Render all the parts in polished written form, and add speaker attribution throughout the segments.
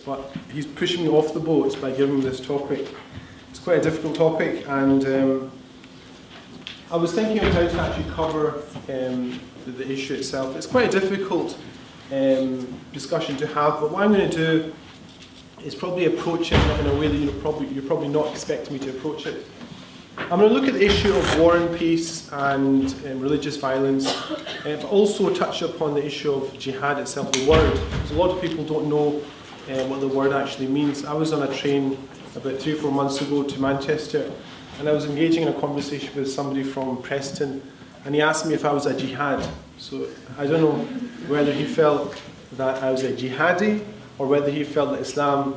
Speaker 1: but he's pushing me off the boat by giving me this topic. It's quite a difficult topic, and I was thinking of how to actually cover the issue itself. It's quite a difficult discussion to have, but what I'm going to do is probably approach it in a way that you're probably not expecting me to approach it. I'm going to look at the issue of war and peace and religious violence, but also touch upon the issue of jihad itself, the word, because a lot of people don't know what the word actually means. I was on a train about 3 or 4 months ago to Manchester, and I was engaging in a conversation with somebody from Preston, and he asked me if I was a jihad. So I don't know whether he felt that I was a jihadi or whether he felt that Islam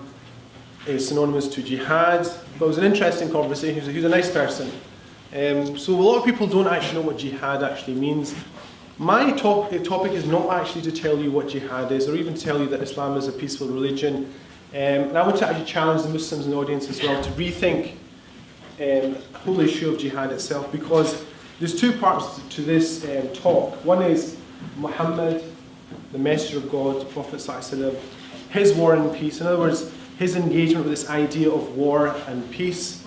Speaker 1: is synonymous to jihad. But it was an interesting conversation. He was a nice person. So a lot of people don't actually know what jihad actually means. My topic is not actually to tell you what jihad is, or even tell you that Islam is a peaceful religion. And I want to actually challenge the Muslims in the audience as well to rethink the whole issue of jihad itself, because there's 2 parts to this talk. One is Muhammad, the Messenger of God, the Prophet ﷺ, his war and peace. In other words, his engagement with this idea of war and peace.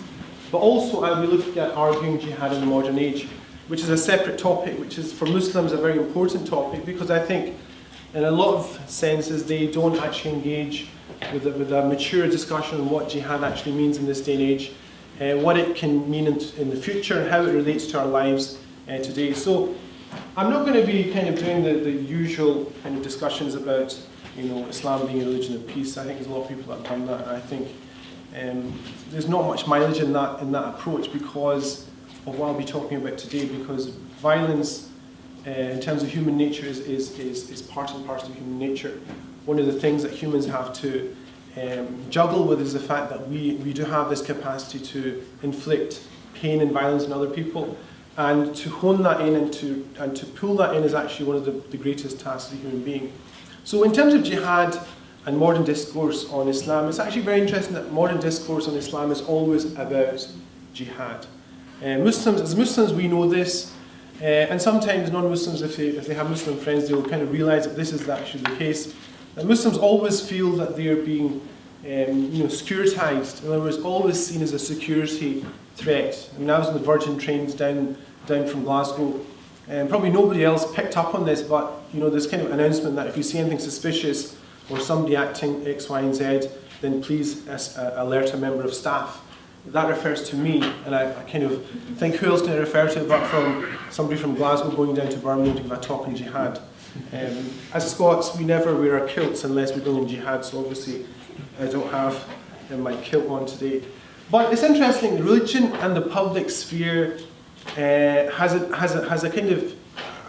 Speaker 1: But also I'll be looking at arguing jihad in the modern age, which is a separate topic, which is for Muslims a very important topic, because I think in a lot of senses they don't actually engage with a mature discussion on what jihad actually means in this day and age, what it can mean in the future, and how it relates to our lives today. So I'm not going to be kind of doing the usual kind of discussions about Islam being a religion of peace. I think there's a lot of people that have done that, and I think there's not much mileage in that approach because of what I'll be talking about today, because violence in terms of human nature is part and parcel of human nature. One of the things that humans have to juggle with is the fact that we do have this capacity to inflict pain and violence on other people, and to hone that in and to pull that in is actually one of the greatest tasks of a human being. So in terms of jihad and modern discourse on Islam, it's actually very interesting that modern discourse on Islam is always about jihad. As Muslims we know this, and sometimes non-Muslims, if they have Muslim friends, they will kind of realize that this is actually the case. That Muslims always feel that they are being securitized. In other words, always seen as a security threat. I mean, I was on the Virgin trains down from Glasgow, and probably nobody else picked up on this, but there's kind of announcement that if you see anything suspicious or somebody acting X, Y, and Z, then please alert a member of staff. That refers to me, and I kind of think who else can I refer to but from somebody from Glasgow going down to Birmingham to give a talk on jihad. As Scots, we never wear our kilts unless we're going in jihad, so obviously I don't have my kilt on today. But it's interesting, religion and the public sphere has a kind of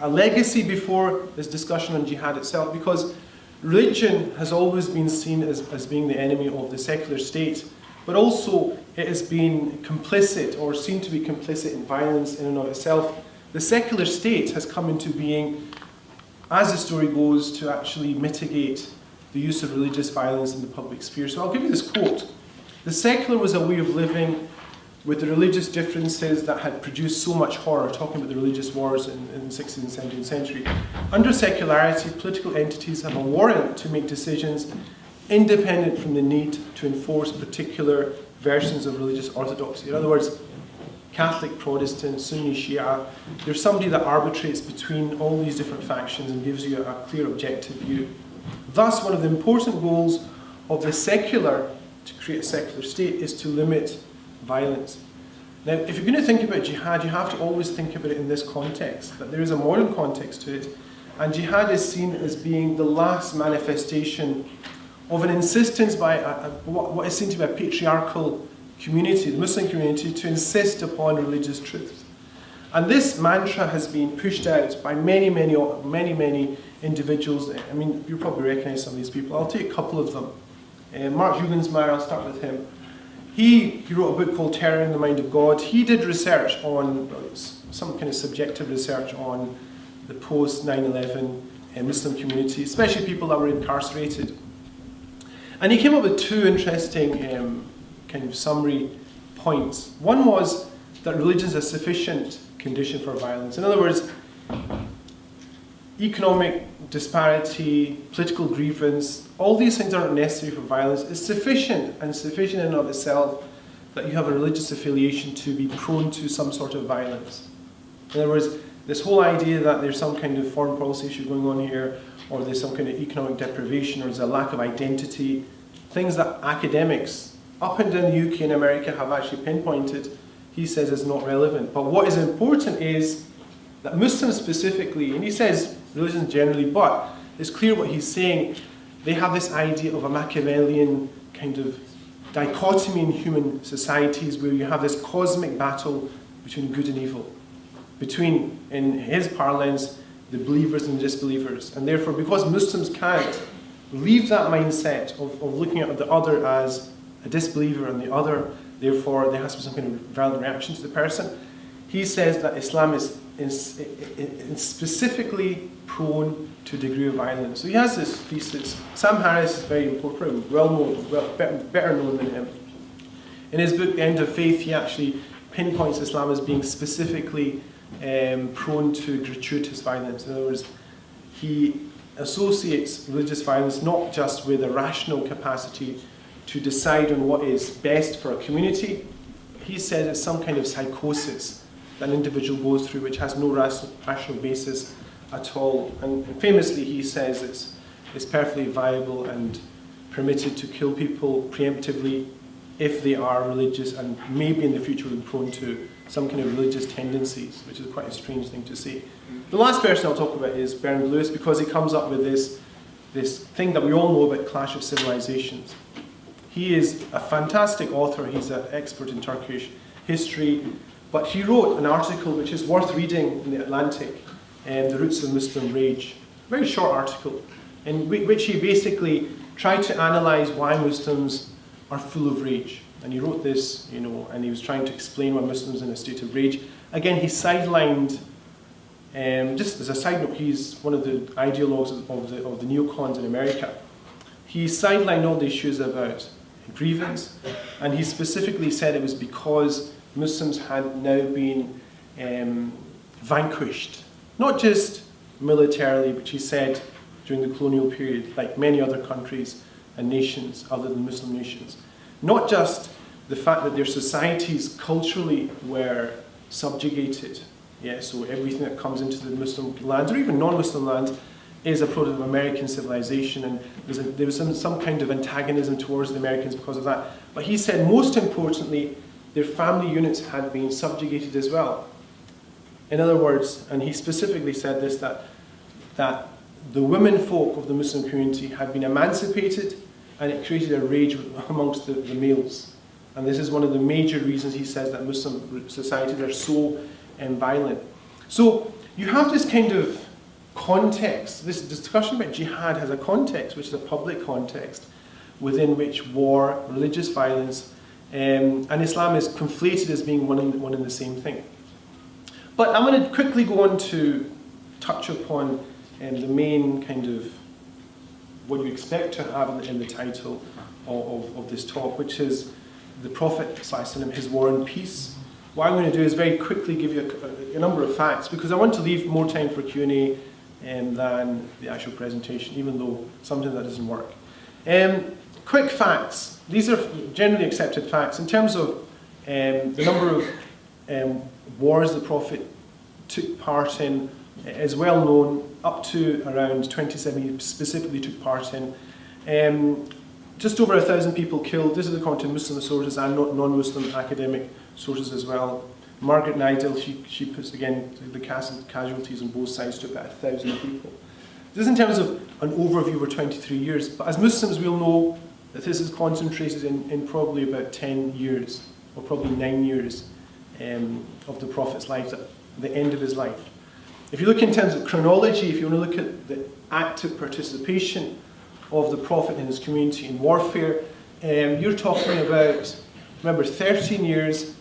Speaker 1: a legacy before this discussion on jihad itself, because religion has always been seen as being the enemy of the secular state, but also it has been complicit or seen to be complicit in violence in and of itself. The secular state has come into being, as the story goes, to actually mitigate the use of religious violence in the public sphere. So I'll give you this quote. The secular was a way of living with the religious differences that had produced so much horror, talking about the religious wars in the 16th and 17th century. Under secularity, political entities have a warrant to make decisions independent from the need to enforce particular versions of religious orthodoxy. In other words, Catholic, Protestant, Sunni, Shia, there's somebody that arbitrates between all these different factions and gives you a clear objective view. Thus, one of the important goals of the secular, to create a secular state, is to limit violence. Now, if you're going to think about jihad, you have to always think about it in this context, that there is a modern context to it, and jihad is seen as being the last manifestation of an insistence by what is seen to be a patriarchal community, the Muslim community, to insist upon religious truth. And this mantra has been pushed out by many individuals. I mean, you probably recognize some of these people. I'll take a couple of them. Mark Jugendsmeyer, I'll start with him. He wrote a book called Terror in the Mind of God. He did research on, some kind of subjective research on the post 9/11 Muslim community, especially people that were incarcerated. And he came up with 2 interesting kind of summary points. One was that religion is a sufficient condition for violence. In other words, economic disparity, political grievance, all these things aren't necessary for violence. It's sufficient, and sufficient in and of itself, that you have a religious affiliation to be prone to some sort of violence. In other words, this whole idea that there's some kind of foreign policy issue going on here, or there's some kind of economic deprivation, or there's a lack of identity, things that academics up and down the UK and America have actually pinpointed, he says is not relevant. But what is important is that Muslims specifically, and he says religions generally, but it's clear what he's saying, they have this idea of a Machiavellian kind of dichotomy in human societies where you have this cosmic battle between good and evil, between, in his parlance, the believers and the disbelievers. And therefore, because Muslims can't leave that mindset of looking at the other as a disbeliever and the other, therefore there has to be some kind of violent reaction to the person, he says that Islam is specifically prone to a degree of violence. So he has this thesis. Sam Harris is very important, well known, better known than him. In his book, The End of Faith, he actually pinpoints Islam as being specifically prone to gratuitous violence. In other words, he associates religious violence not just with a rational capacity to decide on what is best for a community. He says it's some kind of psychosis that an individual goes through which has no rational basis at all. And famously he says it's perfectly viable and permitted to kill people preemptively if they are religious and maybe in the future will be prone to some kind of religious tendencies, which is quite a strange thing to say. The last person I'll talk about is Bernard Lewis, because he comes up with this thing that we all know about Clash of Civilizations. He is a fantastic author, he's an expert in Turkish history, but he wrote an article which is worth reading in the Atlantic, The Roots of Muslim Rage. A very short article, in which he basically tried to analyse why Muslims are full of rage. And he wrote this, and he was trying to explain why Muslims are in a state of rage. Again, he sidelined, just as a side note, he's one of the ideologues of the neocons in America. He sidelined all the issues about grievance, and he specifically said it was because Muslims had now been vanquished, not just militarily, which he said during the colonial period, like many other countries and nations other than Muslim nations. Not just the fact that their societies culturally were subjugated, so everything that comes into the Muslim lands, or even non-Muslim lands, is a product of American civilization, and there was some kind of antagonism towards the Americans because of that. But he said, most importantly, their family units had been subjugated as well. In other words, and he specifically said this, that the women folk of the Muslim community had been emancipated, and it created a rage amongst the males. And this is one of the major reasons he says that Muslim societies are so violent. So you have this kind of context. This discussion about jihad has a context, which is a public context, within which war, religious violence, and Islam is conflated as being one and the same thing. But I'm going to quickly go on to touch upon the main kind of what you expect to have in the title of this talk, which is the Prophet ﷺ, his war and peace. What I'm going to do is very quickly give you a number of facts, because I want to leave more time for Q&A than the actual presentation, even though sometimes that doesn't work. Quick facts. These are generally accepted facts. In terms of the number of wars the Prophet took part in is well known, up to around 27 he specifically took part in. Just over 1,000 people killed. This is according to Muslim sources and non-Muslim academic sources as well. Margaret Nidal, she puts again the casualties on both sides to about 1,000 people. This is in terms of an overview over 23 years, but as Muslims we'll know that this is concentrated in probably about 10 years, or probably 9 years of the Prophet's life, at the end of his life. If you look in terms of chronology, if you want to look at the active participation of the Prophet and his community in warfare, you're talking about, remember, 13 years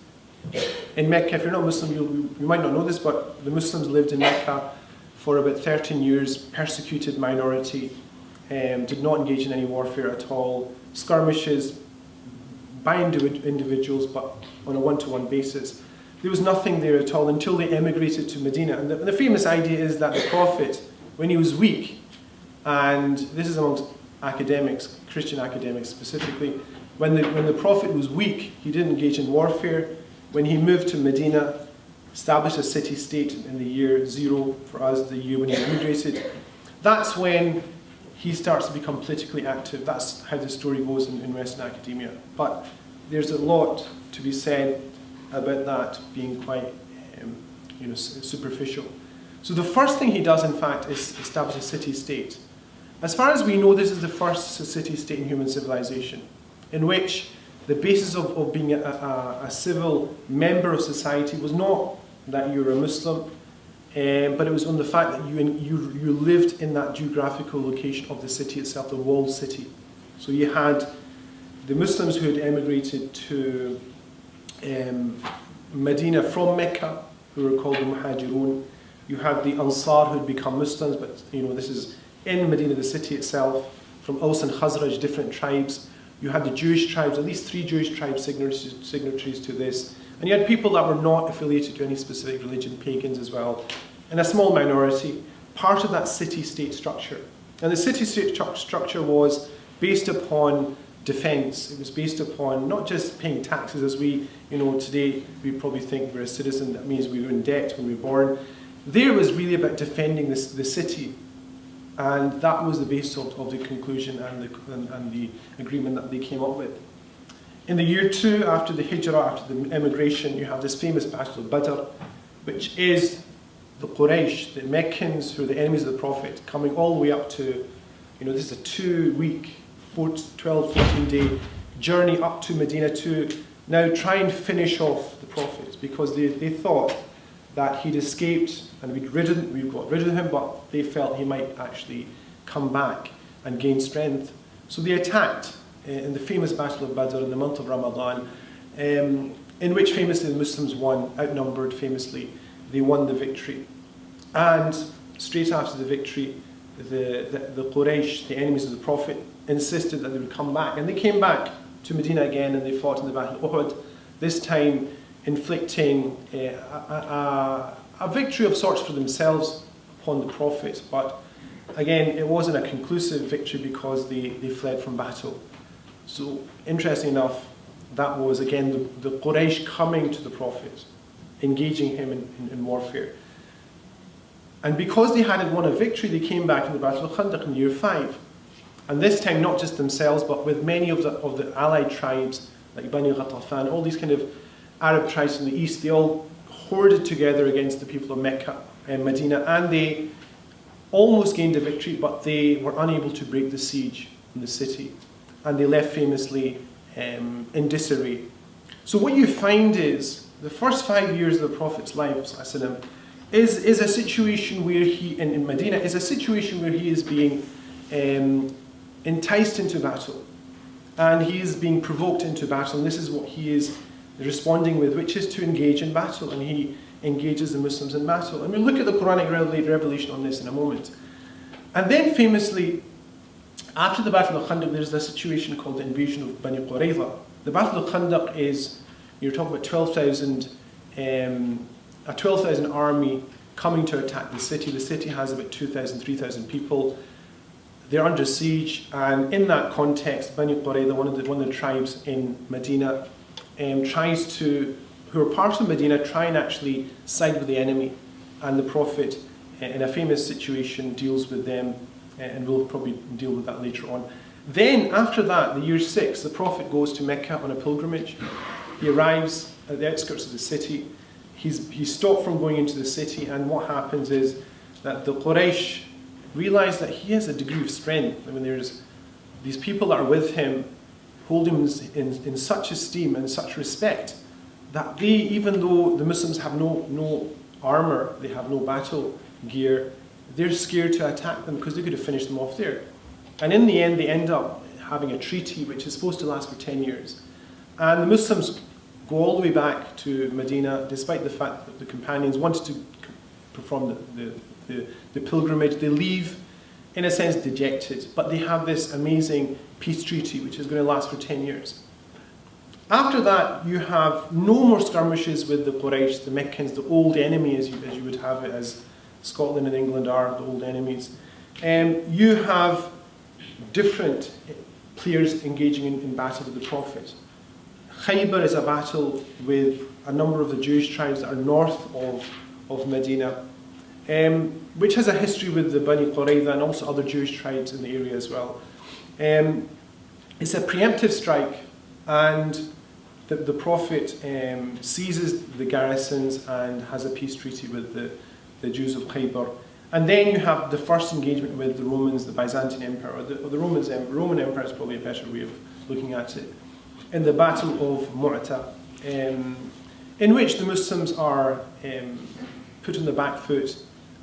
Speaker 1: in Mecca. If you're not Muslim, you might not know this, but the Muslims lived in Mecca for about 13 years, persecuted minority, did not engage in any warfare at all, skirmishes by individuals, but on a one-to-one basis. There was nothing there at all until they emigrated to Medina. And the famous idea is that the Prophet, when he was weak, and this is amongst academics, Christian academics specifically, when the Prophet was weak, he didn't engage in warfare. When he moved to Medina, established a city-state in the year 0, for us, the year when he immigrated, that's when he starts to become politically active. That's how the story goes in Western academia. But there's a lot to be said about that being quite superficial. So the first thing he does, in fact, is establish a city-state. As far as we know, this is the first city-state in human civilization, in which the basis of being a civil member of society was not that you're a Muslim, but it was on the fact that you lived in that geographical location of the city itself, the walled city. So you had the Muslims who had emigrated to Medina from Mecca, who were called the Muhajirun. You had the Ansar who had become Muslims, but this is in Medina, the city itself, from Aus and Khazraj, different tribes. You had the Jewish tribes, at least 3 Jewish tribes signatories to this. And you had people that were not affiliated to any specific religion, pagans as well, and a small minority, part of that city-state structure. And the city-state structure was based upon defense. It was based upon not just paying taxes, as we, today we probably think we're a citizen, that means we were in debt when we were born. There was really about defending the city. And that was the basis of the conclusion and the agreement that they came up with. In the year 2, after the Hijrah, after the emigration, you have this famous Battle of Badr, which is the Quraysh, the Meccans, who are the enemies of the Prophet, coming all the way up to, this is a 2-week, 12, 14-day journey up to Medina to now try and finish off the Prophet, because they thought that he'd escaped and we've got rid of him, but they felt he might actually come back and gain strength. So they attacked in the famous Battle of Badr in the month of Ramadan, in which famously the Muslims won, outnumbered famously. They won the victory. And straight after the victory, the Quraysh, the enemies of the Prophet, insisted that they would come back. And they came back to Medina again, and they fought in the Battle of Uhud, this time inflicting a victory of sorts for themselves upon the Prophet. But again, it wasn't a conclusive victory because they fled from battle. So interesting enough, that was again the Quraysh coming to the Prophet, engaging him in warfare. And because they hadn't won a victory, they came back in the Battle of Khandaq in year 5. And this time not just themselves, but with many of the allied tribes, like Bani Ghatafan, all these kind of Arab tribes in the east, they all hoarded together against the people of Mecca and Medina, and they almost gained a victory, but they were unable to break the siege in the city, and they left famously in disarray. So what you find is the first 5 years of the Prophet's life is a situation where he, in Medina, is a situation where he is being enticed into battle, and he is being provoked into battle, and this is what he is responding with, which is to engage in battle, and he engages the Muslims in battle. And we'll look at the Quranic revelation on this in a moment. And then famously, after the Battle of Khandaq, there's a situation called the invasion of Bani Qurayza. The Battle of Khandaq is, you're talking about 12,000, a 12,000 army coming to attack the city. The city has about 2,000, 3,000 people. They're under siege, and in that context, Bani Qurayza, one of the tribes in Medina, who are part of Medina, try and actually side with the enemy. And the Prophet, in a famous situation, deals with them, and we'll probably deal with that later on. Then, after that, the year 6, the Prophet goes to Mecca on a pilgrimage. He arrives at the outskirts of the city. He's stopped from going into the city, and what happens is that the Quraysh realize that he has a degree of strength. I mean, there's these people that are with him, hold him in such esteem and such respect that they, even though the Muslims have no armor, they have no battle gear, they're scared to attack them because they could have finished them off there. And in the end, they end up having a treaty which is supposed to last for 10 years. And the Muslims go all the way back to Medina, despite the fact that the companions wanted to perform the pilgrimage. They leave, in a sense, dejected, but they have this amazing peace treaty which is going to last for 10 years. After that, you have no more skirmishes with the Quraysh, the Meccans, the old enemy, as you would have it, as Scotland and England are the old enemies. You have different players engaging in battle with the Prophet. Khaybar is a battle with a number of the Jewish tribes that are north of Medina, which has a history with the Bani Qurayza and also other Jewish tribes in the area as well. It's a preemptive strike, and the Prophet seizes the garrisons and has a peace treaty with the Jews of Khaybar. And then you have the first engagement with the Romans, the Byzantine Empire, or the Roman Empire is probably a better way of looking at it, in the Battle of Mu'tah, in which the Muslims are put on the back foot,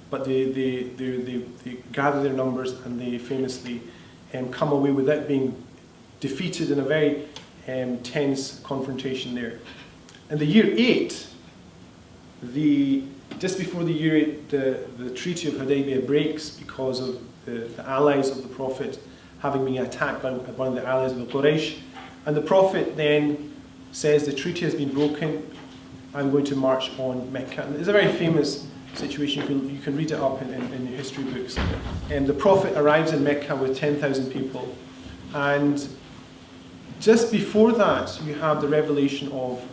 Speaker 1: but they gather their numbers and they famously come away without being defeated in a very tense confrontation there. In the year 8, just before the year 8, the Treaty of Hudaybiyah breaks because of the allies of the Prophet having been attacked by one of the allies of the Quraysh. And the Prophet then says, the treaty has been broken, I'm going to march on Mecca. And it's a very famous situation, you can read it up in history books. And the Prophet arrives in Mecca with 10,000 people. And just before that, you have the revelation of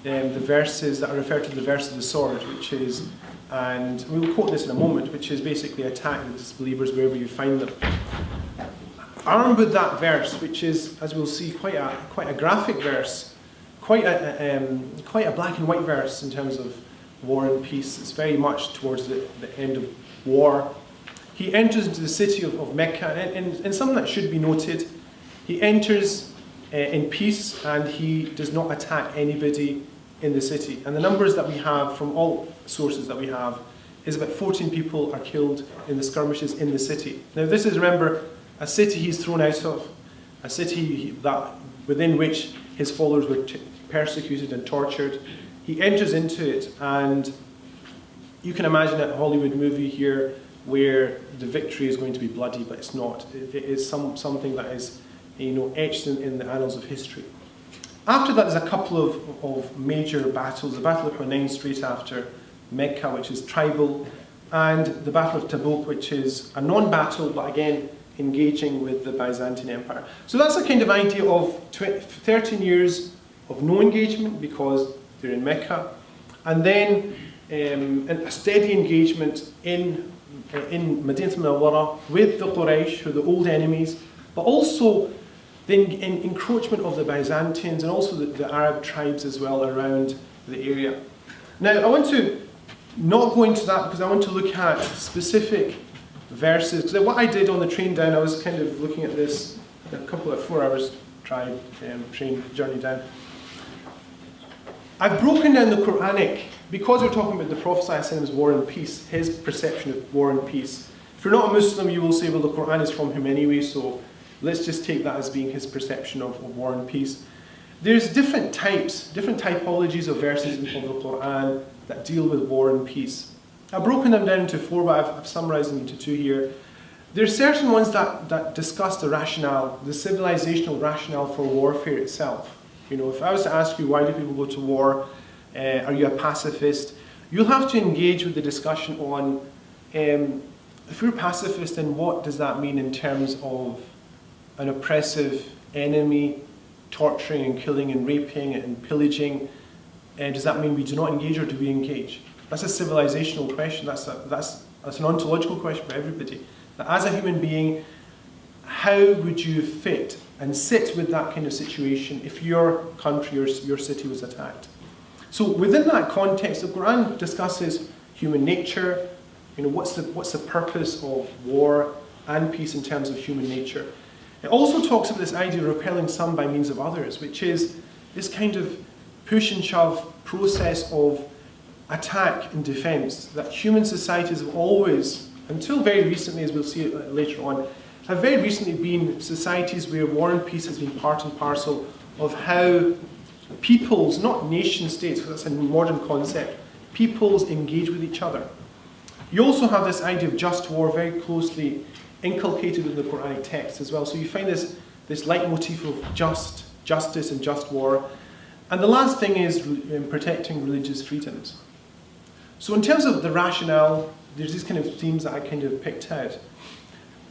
Speaker 1: the verses that are referred to the verse of the sword, which is, and we'll quote this in a moment, which is basically attack the disbelievers wherever you find them. Armed with that verse, which is, as we'll see, quite a graphic verse, quite a black and white verse in terms of war and peace. It's very much towards the end of war. He enters into the city of Mecca, and something that should be noted, he enters in peace, and he does not attack anybody in the city. And the numbers that we have from all sources that we have is about 14 people are killed in the skirmishes in the city. Now this is, remember, a city he's thrown out of, a city that within which his followers were persecuted and tortured. He enters into it, and you can imagine a Hollywood movie here where the victory is going to be bloody, but it's not. It is something that is, etched in the annals of history. After that, there's a couple of major battles. The Battle of Hunayn straight after Mecca, which is tribal, and the Battle of Tabuk, which is a non-battle, but again, engaging with the Byzantine Empire. So that's a kind of idea of 13 years of no engagement because they're in Mecca, and then a steady engagement in Madinah al-Munawwara with the Quraysh, who are the old enemies, but also the encroachment of the Byzantines and also the Arab tribes as well around the area. Now, I want to not go into that because I want to look at specific verses. Because what I did on the train down, I was kind of looking at this, a couple of 4 hours train journey down. I've broken down the Quranic, because we're talking about the Prophet ﷺ's war and peace, his perception of war and peace. If you're not a Muslim, you will say, well, the Quran is from him anyway, so let's just take that as being his perception of war and peace. There's different typologies of verses of the Quran that deal with war and peace. I've broken them down into 4, but I've summarized them into 2 here. There's certain ones that discuss the rationale, the civilizational rationale for warfare itself. If I was to ask you, why do people go to war? Are you a pacifist? You'll have to engage with the discussion on, if you're a pacifist, then what does that mean in terms of an oppressive enemy torturing and killing and raping and pillaging? Does that mean we do not engage, or do we engage? That's a civilizational question. That's an ontological question for everybody. That as a human being, how would you fit and sit with that kind of situation if your country or your city was attacked? So within that context, the Quran discusses human nature. What's the purpose of war and peace in terms of human nature. It also talks about this idea of repelling some by means of others, which is this kind of push and shove process of attack and defense that human societies have always, until very recently, as we'll see later on, have very recently been societies where war and peace has been part and parcel of how peoples, not nation states, because that's a modern concept, peoples engage with each other. You also have this idea of just war very closely inculcated in the Quranic text as well. So you find this leitmotif of justice and just war. And the last thing is protecting religious freedoms. So in terms of the rationale, there's these kind of themes that I kind of picked out.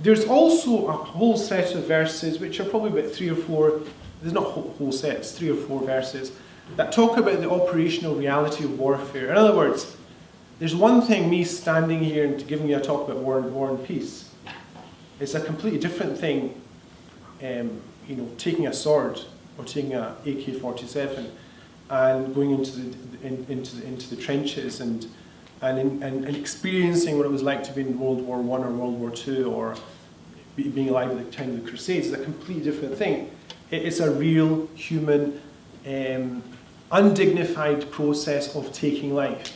Speaker 1: There's also a whole set of verses, which are probably about 3 or 4, there's not whole sets, 3 or 4 verses, that talk about the operational reality of warfare. In other words, there's one thing me standing here and giving you a talk about war and peace. It's a completely different thing, taking a sword or taking an AK-47 and going into the trenches and experiencing what it was like to be in World War I or World War II or being alive at the time of the Crusades. It's a completely different thing. It's a real human, undignified process of taking life.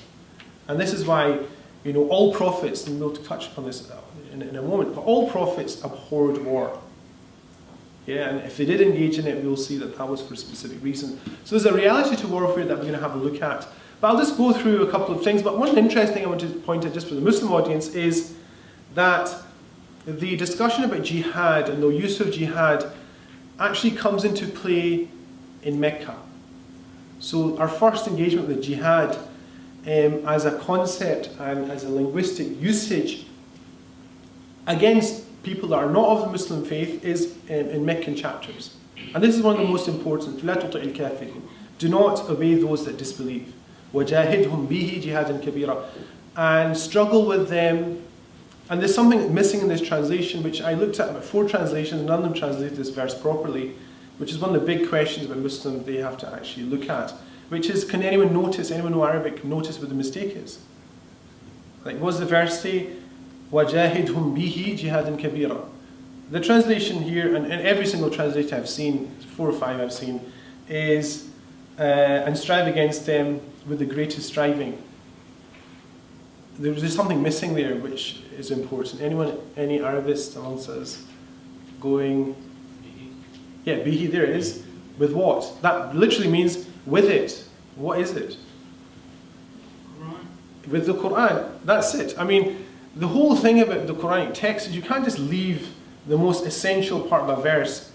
Speaker 1: And this is why, all prophets, and we'll touch upon this in a moment, but all prophets abhorred war. Yeah, and if they did engage in it, we'll see that was for a specific reason. So there's a reality to warfare that we're going to have a look at. But I'll just go through a couple of things. But one interesting thing I want to point out just for the Muslim audience is that the discussion about jihad and the use of jihad actually comes into play in Mecca. So our first engagement with jihad as a concept and as a linguistic usage against people that are not of the Muslim faith is in Meccan chapters. And this is one of the most important. لا تطع الكافرين. Do not obey those that disbelieve. وَجَاهِدْهُمْ بِهِ جِهَادًا كَبِيرًا. And struggle with them. And there's something missing in this translation, which I looked at about 4 translations, none of them translate this verse properly, which is one of the big questions about Muslims they have to actually look at, which is, can anyone know Arabic, notice what the mistake is? Like, what does the verse say? وَجَاهِدْهُمْ بِهِ جِهَادًا كَبِيرًا. The translation here, and every single translation I've seen, 4 or 5 I've seen, is and strive against them with the greatest striving. There's something missing there which is important. Any Arabists amongst us going, yeah, bihi, there it is. With what? That literally means with it. What is it? Quran. With the Quran. That's it. I mean, the whole thing about the Quranic text is you can't just leave the most essential part of a verse,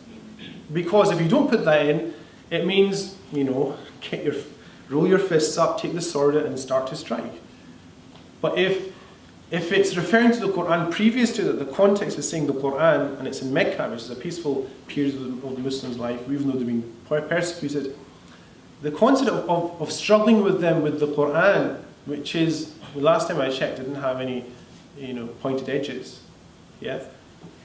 Speaker 1: because if you don't put that in, it means, roll your fists up, take the sword out and start to strike. But if it's referring to the Quran previous to that, the context is saying the Quran, and it's in Mecca, which is a peaceful period of the Muslims' life, even though they've been persecuted, the concept of struggling with them with the Quran, which is, the last time I checked, didn't have any pointed edges. Yeah?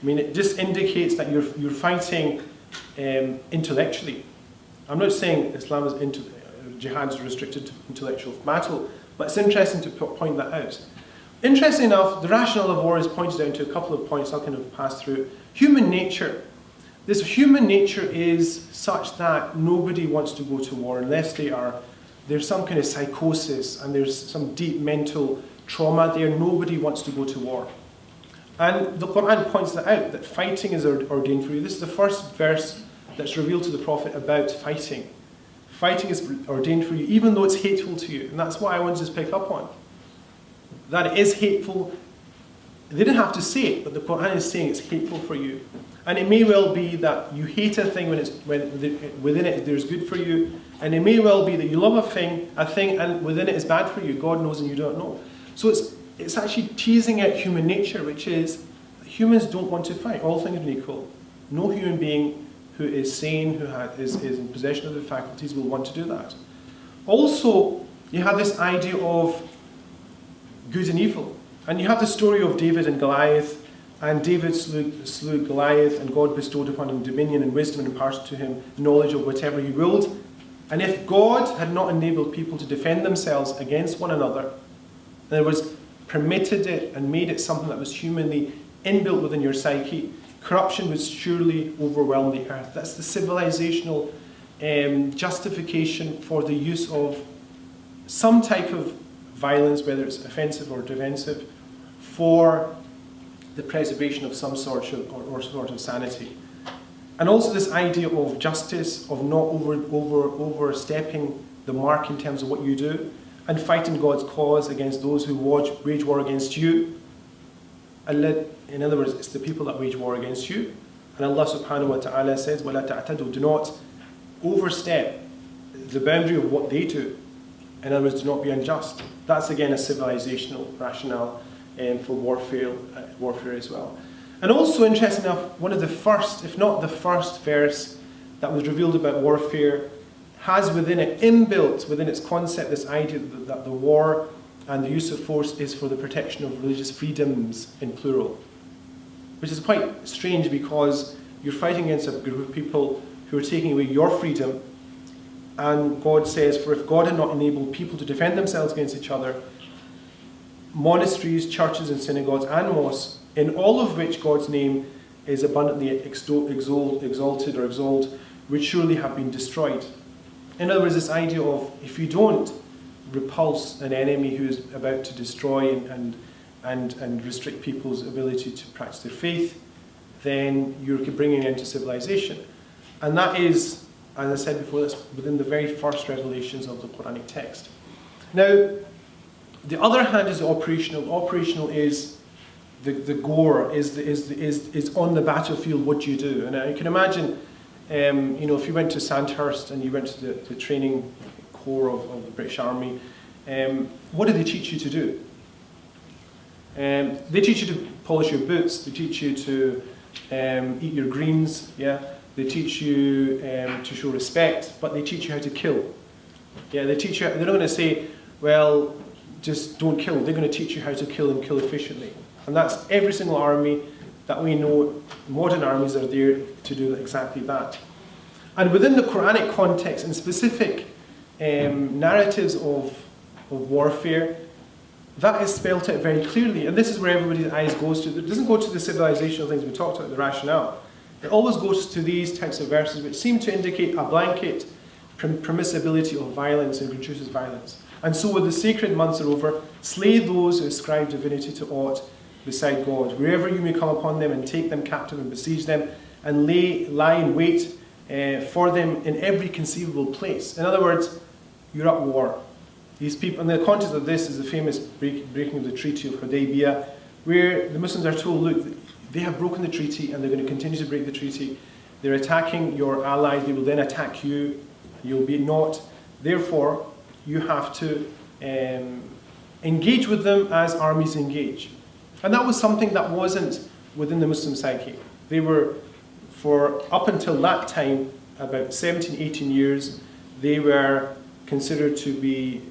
Speaker 1: I mean, it just indicates that you're fighting intellectually. I'm not saying Islam is jihad is restricted to intellectual battle, but it's interesting to point that out. Interesting enough, the rationale of war is pointed out to a couple of points I'll kind of pass through. Human nature. This human nature is such that nobody wants to go to war unless there's some kind of psychosis and there's some deep mental trauma there. Nobody wants to go to war. And the Quran points that out, that fighting is ordained for you. This is the first verse that's revealed to the Prophet about fighting. Fighting is ordained for you, even though it's hateful to you. And that's what I wanted to pick up on. That it is hateful. They didn't have to say it, but the Quran is saying it's hateful for you. And it may well be that you hate a thing when within it there's good for you. And it may well be that you love a thing, and within it is bad for you. God knows and you don't know. So it's actually teasing out human nature, which is that humans don't want to fight. All things are equal. No human being who is sane, who is in possession of the faculties, will want to do that. Also, you have this idea of good and evil. And you have the story of David and Goliath, and David slew Goliath, and God bestowed upon him dominion and wisdom and imparted to him knowledge of whatever he willed. And if God had not enabled people to defend themselves against one another, in other words, permitted it and made it something that was humanly inbuilt within your psyche, corruption would surely overwhelm the earth. That's the civilizational justification for the use of some type of violence, whether it's offensive or defensive, for the preservation of some sort of sanity. And also this idea of justice, of not overstepping the mark in terms of what you do, and fighting God's cause against those who wage war against you. In other words, it's the people that wage war against you. And Allah subhanahu wa ta'ala says, وَلَا تَعْتَدُوا, do not overstep the boundary of what they do. In other words, do not be unjust. That's again a civilizational rationale. for warfare as well. And also, interesting enough, one of the first, if not the first verse that was revealed about warfare has within it, inbuilt within its concept, this idea that the war and the use of force is for the protection of religious freedoms, in plural. Which is quite strange, because you're fighting against a group of people who are taking away your freedom, and God says, for if God had not enabled people to defend themselves against each other, monasteries, churches and synagogues and mosques, in all of which God's name is abundantly exalted or extolled, would surely have been destroyed. In other words, this idea of, if you don't repulse an enemy who is about to destroy and restrict people's ability to practice their faith, then you're bringing an end to civilization. And that is, as I said before, that's within the very first revelations of the Quranic text. Now, the other hand is the operational. Operational is the gore, is on the battlefield. What do you do? And you can imagine, if you went to Sandhurst and you went to the training corps of the British Army, what do they teach you to do? They teach you to polish your boots. They teach you to eat your greens. Yeah. They teach you to show respect, but they teach you how to kill. Yeah. They teach you. They're not going to say, well, just don't kill. They're going to teach you how to kill and kill efficiently. And that's every single army that we know. Modern armies are there to do exactly that. And within the Quranic context, in specific narratives of warfare, that is spelt out very clearly. And this is where everybody's eyes goes to. It doesn't go to the civilizational things we talked about, the rationale. It always goes to these types of verses which seem to indicate a blanket permissibility of violence and gratuitous violence. And so when the sacred months are over, slay those who ascribe divinity to aught beside God, wherever you may come upon them, and take them captive and besiege them, and lie in wait for them in every conceivable place. In other words, you're at war. These people, and the context of this is the famous breaking of the Treaty of Hudaybiyah, where the Muslims are told, look, they have broken the treaty and they're going to continue to break the treaty. They're attacking your allies, they will then attack you, you'll be not. Therefore, you have to engage with them as armies engage. And that was something that wasn't within the Muslim psyche. They were, for up until that time, about 17, 18 years, they were considered to be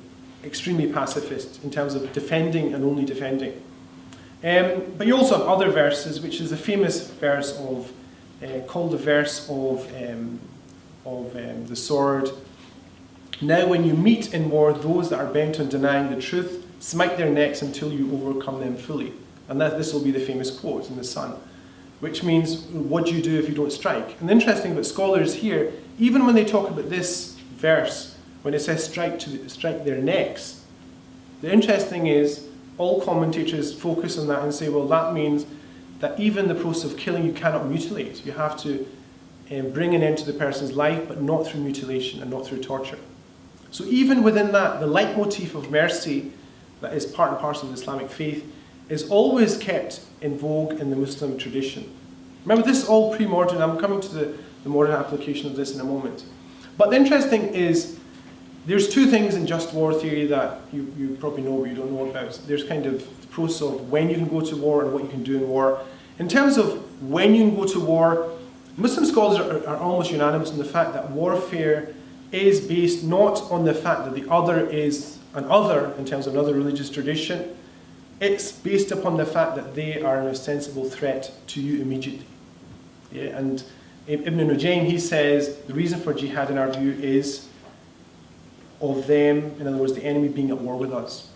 Speaker 1: extremely pacifist in terms of defending and only defending. But you also have other verses, which is the famous verse of, called the verse of the sword. Now when you meet in war those that are bent on denying the truth, smite their necks until you overcome them fully. And this will be the famous quote in the Sun, which means, what do you do if you don't strike? And the interesting about scholars here, even when they talk about this verse, when it says strike their necks, the interesting is, all commentators focus on that and say, well, that means that even the process of killing you cannot mutilate. You have to bring an end to the person's life, but not through mutilation and not through torture. So even within that, the leitmotif of mercy that is part and parcel of the Islamic faith is always kept in vogue in the Muslim tradition. Remember, this is all pre-modern. I'm coming to the modern application of this in a moment. But the interesting is, there's two things in just war theory that you probably know but you don't know about. There's kind of the process of when you can go to war and what you can do in war. In terms of when you can go to war, Muslim scholars are almost unanimous in the fact that warfare is based not on the fact that the other is an other in terms of another religious tradition. It's based upon the fact that they are an ostensible threat to you immediately. Yeah, and Ibn Nujaym, he says, the reason for jihad in our view is of them, in other words, the enemy being at war with us.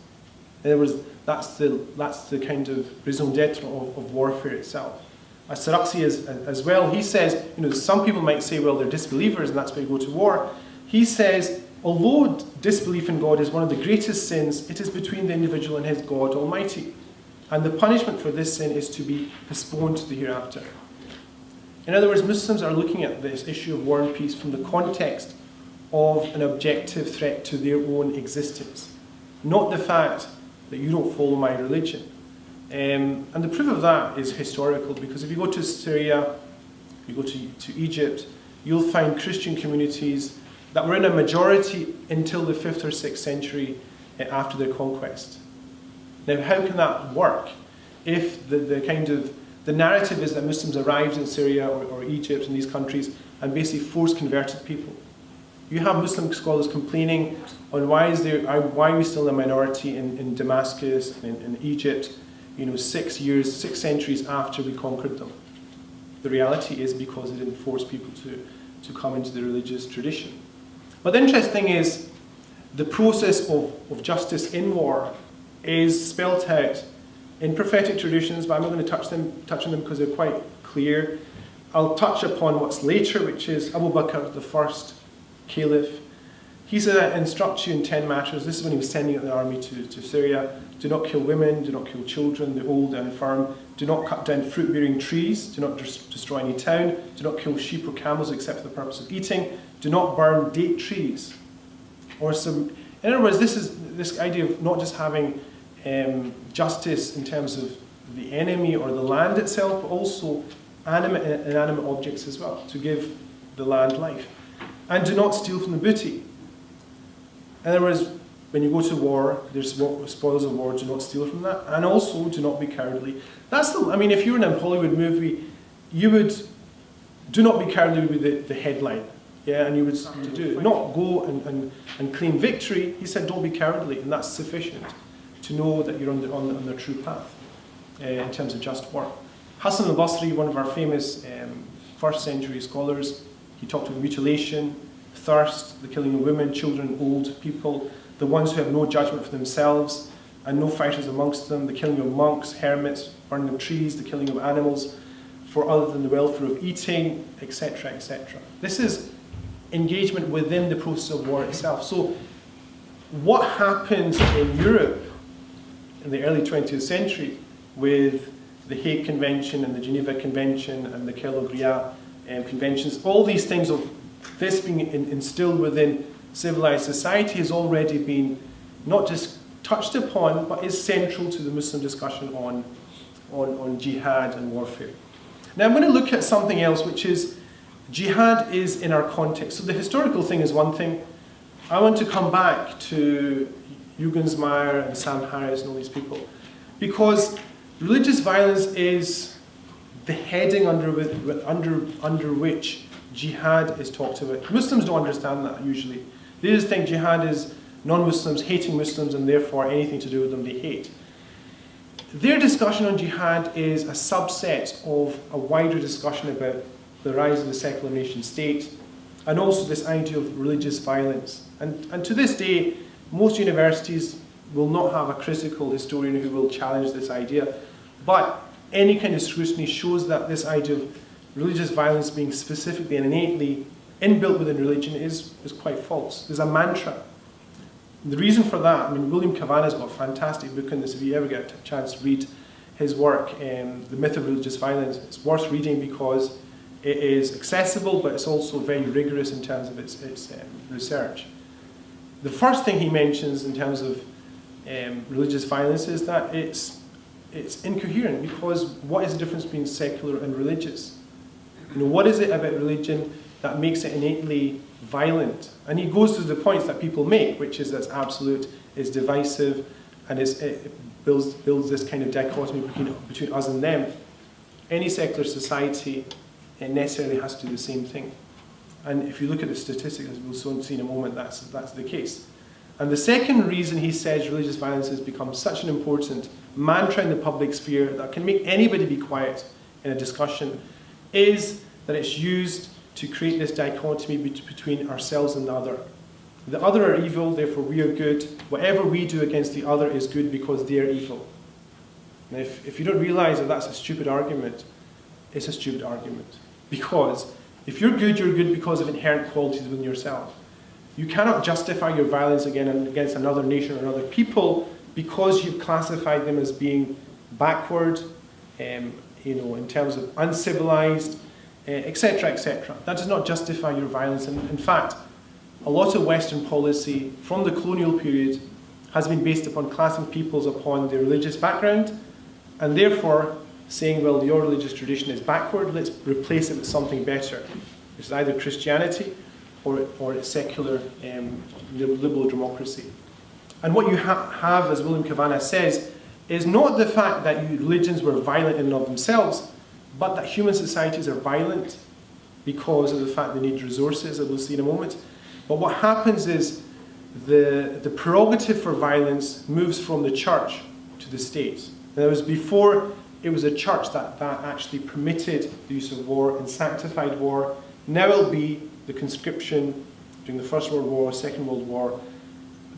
Speaker 1: In other words, that's the kind of raison d'etre of warfare itself. As-Sarakhsi as well, he says, some people might say, well, they're disbelievers and that's why you go to war. He says, although disbelief in God is one of the greatest sins, it is between the individual and his God Almighty. And the punishment for this sin is to be postponed to the hereafter. In other words, Muslims are looking at this issue of war and peace from the context of an objective threat to their own existence, not the fact that you don't follow my religion. And the proof of that is historical, because if you go to Syria, you go to Egypt, you'll find Christian communities that were in a majority until the 5th or 6th century after their conquest. Now, how can that work if the narrative is that Muslims arrived in Syria or Egypt and these countries and basically force converted people? You have Muslim scholars complaining on why are we still a minority in Damascus and in Egypt, 6 centuries after we conquered them. The reality is because it didn't force people to come into the religious tradition. But the interesting thing is the process of justice in war is spelt out in prophetic traditions, but I'm not going to touch on them because they're quite clear. I'll touch upon what's later, which is Abu Bakr, the first caliph. He said that instructs you in 10 matters. This is when he was sending out the army to Syria. Do not kill women, do not kill children, the old and infirm. Do not cut down fruit-bearing trees. Do not destroy any town. Do not kill sheep or camels except for the purpose of eating. Do not burn date trees. In other words, this is this idea of not just having justice in terms of the enemy or the land itself, but also animate and inanimate objects as well, to give the land life. And do not steal from the booty. In other words, when you go to war, there's spoils of war, do not steal from that. And also, do not be cowardly. If you were in a Hollywood movie, you would, do not be cowardly would be the headline. Yeah, and you would do it. Not go and claim victory. He said, don't be cowardly, and that's sufficient to know that you're on the true path in terms of just war. Hassan al-Basri, one of our famous first century scholars, he talked about mutilation, thirst, the killing of women, children, old people, the ones who have no judgment for themselves and no fighters amongst them, the killing of monks, hermits, burning of trees, the killing of animals for other than the welfare of eating, etc., etc. This is engagement within the process of war itself. So what happens in Europe in the early 20th century with the Hague Convention and the Geneva Convention and the Kerlogria conventions, all these things of this being instilled within civilized society has already been not just touched upon, but is central to the Muslim discussion on jihad and warfare. Now I'm going to look at something else, which is jihad is in our context. So the historical thing is one thing. I want to come back to Jugendsmeyer and Sam Harris and all these people, because religious violence is the heading under which jihad is talked about. Muslims don't understand that usually. They just think jihad is non-Muslims hating Muslims and therefore anything to do with them they hate. Their discussion on jihad is a subset of a wider discussion about the rise of the secular nation state and also this idea of religious violence. And to this day, most universities will not have a critical historian who will challenge this idea, but any kind of scrutiny shows that this idea of religious violence being specifically and innately inbuilt within religion is quite false. There's a mantra. The reason for that, William Cavanagh's got a fantastic book on this. If you ever get a chance to read his work, The Myth of Religious Violence, it's worth reading because it is accessible, but it's also very rigorous in terms of its research. The first thing he mentions in terms of religious violence is that it's incoherent, because what is the difference between secular and religious? What is it about religion that makes it innately violent? And he goes through the points that people make, which is that it's absolute, it's divisive, and it builds this kind of dichotomy between us and them. Any secular society, it necessarily has to do the same thing. And if you look at the statistics, as we'll soon see in a moment, that's the case. And the second reason he says religious violence has become such an important mantra in the public sphere that can make anybody be quiet in a discussion is that it's used to create this dichotomy between ourselves and the other. The other are evil, therefore we are good. Whatever we do against the other is good because they are evil. And if you don't realize that that's a stupid argument, it's a stupid argument. Because if you're good because of inherent qualities within yourself. You cannot justify your violence against another nation or another people because you've classified them as being backward, in terms of uncivilized, etc., etc. That does not justify your violence. And in fact, a lot of Western policy from the colonial period has been based upon classing peoples upon their religious background, and therefore saying, well, your religious tradition is backward, let's replace it with something better, which is either Christianity or it's secular liberal democracy. And what you have, as William Cavanagh says, is not the fact that religions were violent in and of themselves, but that human societies are violent because of the fact they need resources, as we'll see in a moment. But what happens is the prerogative for violence moves from the church to the state. And it was before it was a church that actually permitted the use of war and sanctified war. Now it'll be the conscription during the First World War, Second World War,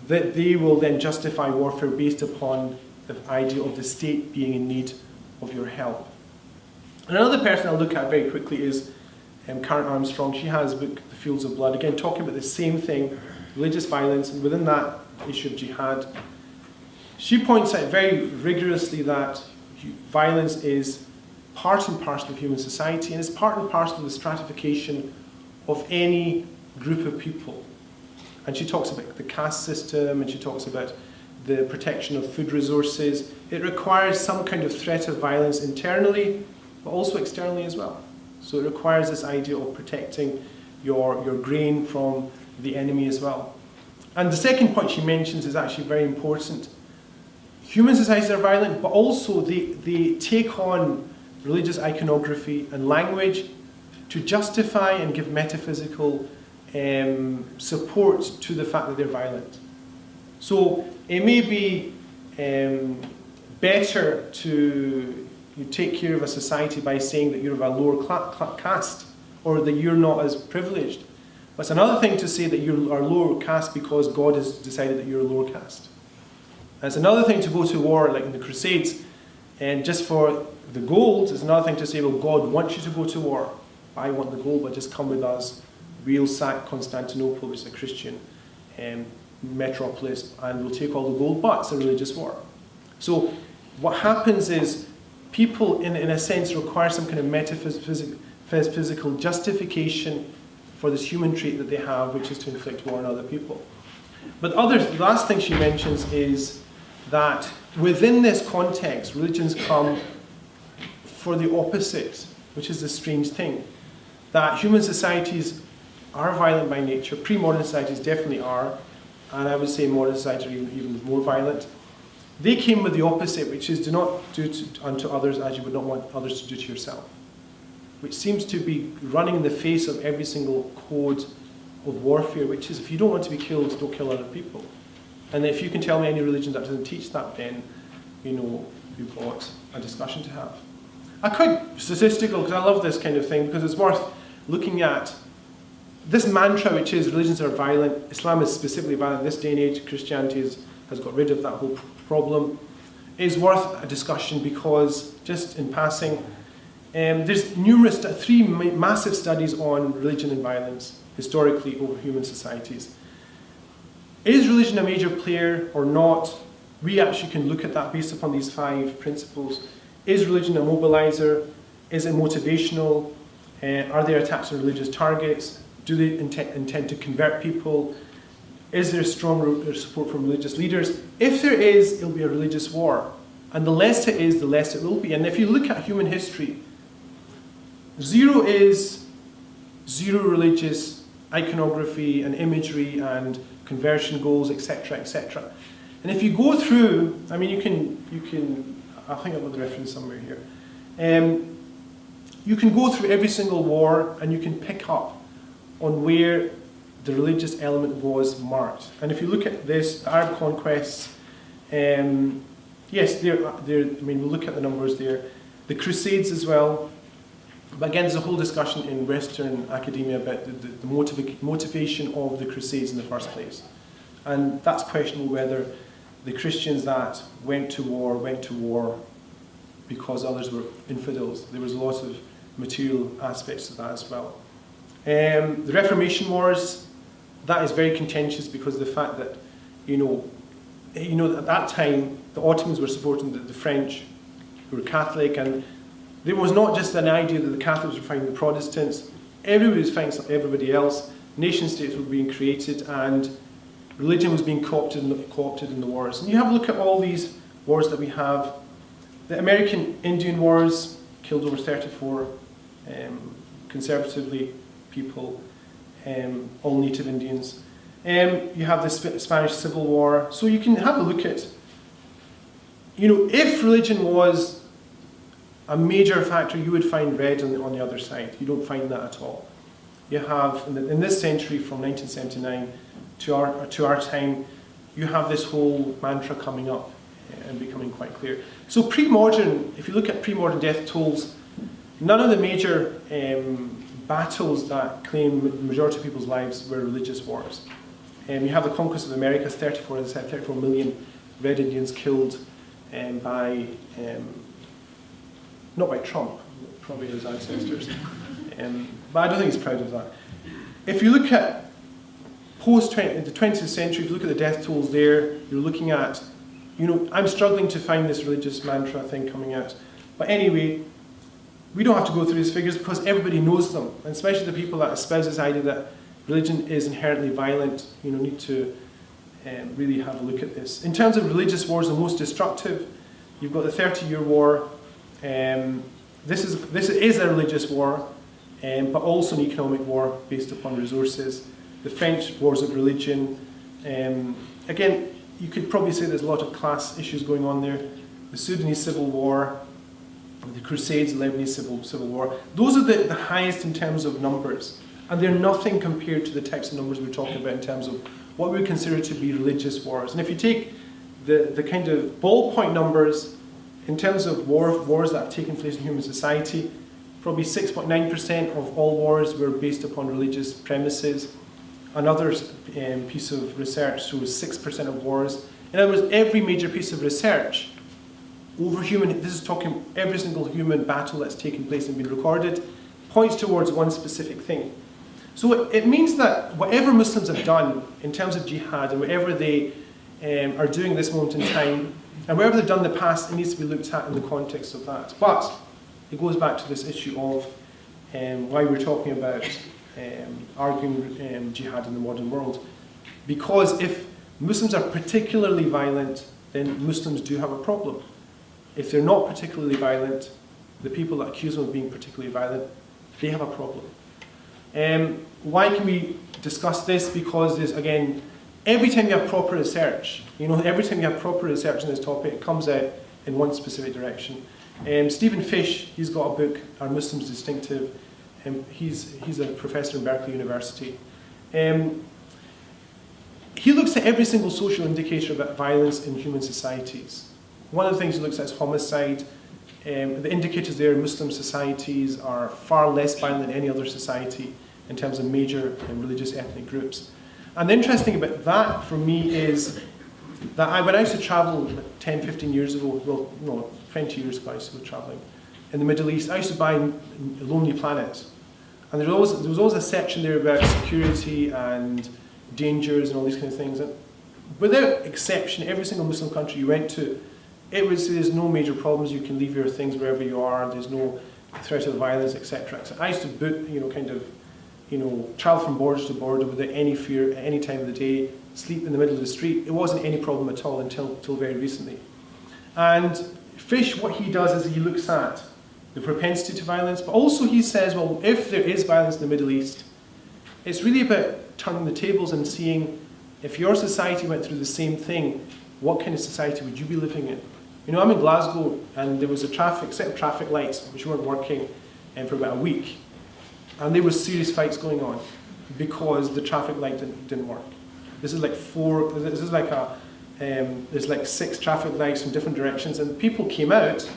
Speaker 1: that they will then justify warfare based upon the idea of the state being in need of your help. And another person I'll look at very quickly is Karen Armstrong. She has a book, The Fields of Blood, again talking about the same thing, religious violence, and within that issue of jihad. She points out very rigorously that violence is part and parcel of human society, and is part and parcel of the stratification of any group of people. And she talks about the caste system, and she talks about the protection of food resources. It requires some kind of threat of violence internally, but also externally as well. So it requires this idea of protecting your grain from the enemy as well. And the second point she mentions is actually very important. Human societies are violent, but also they take on religious iconography and language to justify and give metaphysical support to the fact that they're violent. So it may be better to take care of a society by saying that you're of a lower caste, or that you're not as privileged. But it's another thing to say that you are lower caste because God has decided that you're a lower caste. And it's another thing to go to war, like in the Crusades, and just for the gold. It's another thing to say, well, God wants you to go to war. I want the gold, but just come with us. We'll sack Constantinople, which is a Christian metropolis, and we'll take all the gold, but it's a religious war. So what happens is people, in a sense, require some kind of metaphysical justification for this human trait that they have, which is to inflict war on other people. But the last thing she mentions is that within this context, religions come for the opposite, which is the strange thing. That human societies are violent by nature. Pre-modern societies definitely are, and I would say modern societies are even more violent. They came with the opposite, which is do not do unto others as you would not want others to do to yourself, which seems to be running in the face of every single code of warfare, which is if you don't want to be killed, don't kill other people. And if you can tell me any religion that doesn't teach that, then you've got a discussion to have. I'm quite statistical because I love this kind of thing, because it's worth looking at. This mantra, which is religions are violent, Islam is specifically violent in this day and age, Christianity has got rid of that whole problem, is worth a discussion because, just in passing, there's three massive studies on religion and violence historically over human societies. Is religion a major player or not? We actually can look at that based upon these 5 principles. Is religion a mobilizer? Is it motivational? Are there attacks on religious targets? Do they intend to convert people? Is there strong support from religious leaders? If there is, it'll be a religious war. And the less it is, the less it will be. And if you look at human history, 0 is 0 religious iconography and imagery and conversion goals, etc., etc. And if you go through, I mean, you can, I think I've got the reference somewhere here. You can go through every single war and you can pick up on where the religious element was marked. And if you look at this, the Arab conquests, yes, I mean, we'll look at the numbers there. The Crusades as well. But again, there's a whole discussion in Western academia about the motivation of the Crusades in the first place. And that's questionable whether the Christians that went to war because others were infidels. There was a lot of material aspects to that as well. The Reformation Wars, that is very contentious because of the fact that, at that time, the Ottomans were supporting the French, who were Catholic, and there was not just an idea that the Catholics were fighting the Protestants. Everybody was fighting everybody else. Nation states were being created, and religion was being co-opted in the wars. And you have a look at all these wars that we have. The American Indian Wars killed over 34 conservatively people, all native Indians. You have the Spanish Civil War. So you can have a look at if religion was a major factor, you would find red on the other side. You don't find that at all. You have, in this century, from 1979 to our time, you have this whole mantra coming up and becoming quite clear. So pre-modern, if you look at pre-modern death tolls, none of the major battles that claim the majority of people's lives were religious wars. You have the conquest of America, 34 million Red Indians killed by, not by Trump, probably his ancestors, but I don't think he's proud of that. If you look at the 20th century, if you look at the death tolls there, you're looking at, I'm struggling to find this religious mantra thing coming out. But anyway, we don't have to go through these figures because everybody knows them, and especially the people that espouse this idea that religion is inherently violent, need to really have a look at this. In terms of religious wars, the most destructive, you've got the 30-Year War. This is a religious war, but also an economic war based upon resources. The French wars of religion. Again, you could probably say there's a lot of class issues going on there. The Sudanese Civil War, the Crusades, the Lebanese Civil War. Those are the highest in terms of numbers. And they're nothing compared to the types of numbers we're talking about in terms of what we would consider to be religious wars. And if you take the kind of ballpoint numbers in terms of wars that have taken place in human society, probably 6.9% of all wars were based upon religious premises. Another piece of research shows 6% of wars. In other words, every major piece of research over this is talking every single human battle that's taken place and been recorded, points towards one specific thing. So it means that whatever Muslims have done in terms of jihad and whatever they are doing at this moment in time, and whatever they've done in the past, it needs to be looked at in the context of that. But it goes back to this issue of why we're talking about arguing jihad in the modern world. Because if Muslims are particularly violent, then Muslims do have a problem. If they're not particularly violent, the people that accuse them of being particularly violent, they have a problem. Why can we discuss this? Because there's, again, every time you have proper research, every time you have proper research on this topic, it comes out in one specific direction. Stephen Fish, he's got a book, Are Muslims Distinctive? He's a professor in Berkeley University. He looks at every single social indicator about violence in human societies. One of the things he looks at is homicide. The indicators there in Muslim societies are far less violent than any other society in terms of major religious ethnic groups. And the interesting about that for me is that when I used to travel 10, 15 years ago, well, no, 20 years ago I used to go traveling in the Middle East, I used to buy Lonely Planet. And there was always a section there about security and dangers and all these kind of things. And without exception, every single Muslim country you went to, there's no major problems, you can leave your things wherever you are, there's no threat of violence, etc. So I used to book, travel from border to border without any fear at any time of the day, sleep in the middle of the street. It wasn't any problem at all until very recently. And Fish, what he does is he looks at the propensity to violence, but also he says, well, if there is violence in the Middle East, it's really about turning the tables and seeing if your society went through the same thing, what kind of society would you be living in? I'm in Glasgow, and there was a set of traffic lights which weren't working for about a week. And there were serious fights going on because the traffic light didn't work. There's like 6 traffic lights from different directions, and people came out,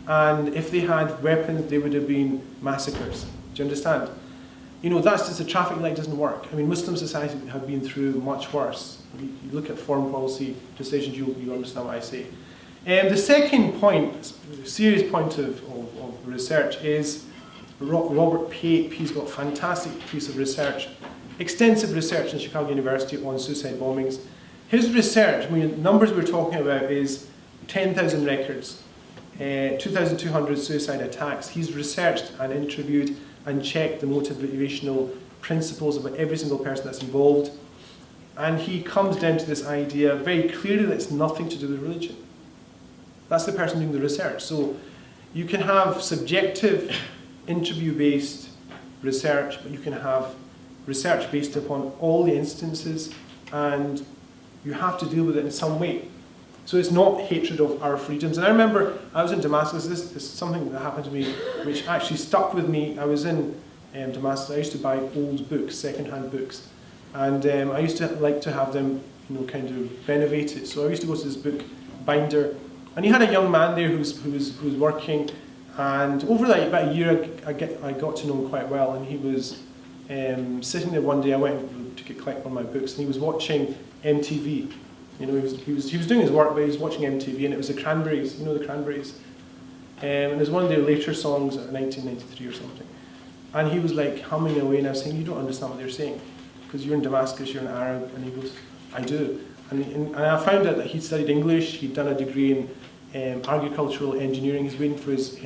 Speaker 1: and if they had weapons, they would have been massacres. Do you understand? That's just the traffic light doesn't work. Muslim society have been through much worse. You look at foreign policy decisions, you understand what I say. The second point, serious point of research is Robert Pape. He's got a fantastic piece of research, extensive research in Chicago University on suicide bombings. His research, numbers we're talking about is 10,000 records, 2,200 suicide attacks. He's researched and interviewed and checked the motivational principles of every single person that's involved. And he comes down to this idea very clearly that it's nothing to do with religion. That's the person doing the research. So you can have subjective, interview-based research, but you can have research based upon all the instances, and you have to deal with it in some way. So it's not hatred of our freedoms. And I remember I was in Damascus, this is something that happened to me which actually stuck with me. I was in Damascus, I used to buy old books, second-hand books. And I used to like to have them, kind of renovated. So I used to go to this book binder, and he had a young man there who was working. And over about a year, I got to know him quite well. And he was sitting there one day. I went to collect one of my books, and he was watching MTV. He was doing his work, but he was watching MTV, and it was the Cranberries. The Cranberries. And it was one of their later songs, 1993 or something. And he was like humming away, and I was saying, "You don't understand what they're saying, because you're in Damascus, you're an Arab." And he goes, "I do." And I found out that he'd studied English. He'd done a degree in agricultural engineering. He's waiting for his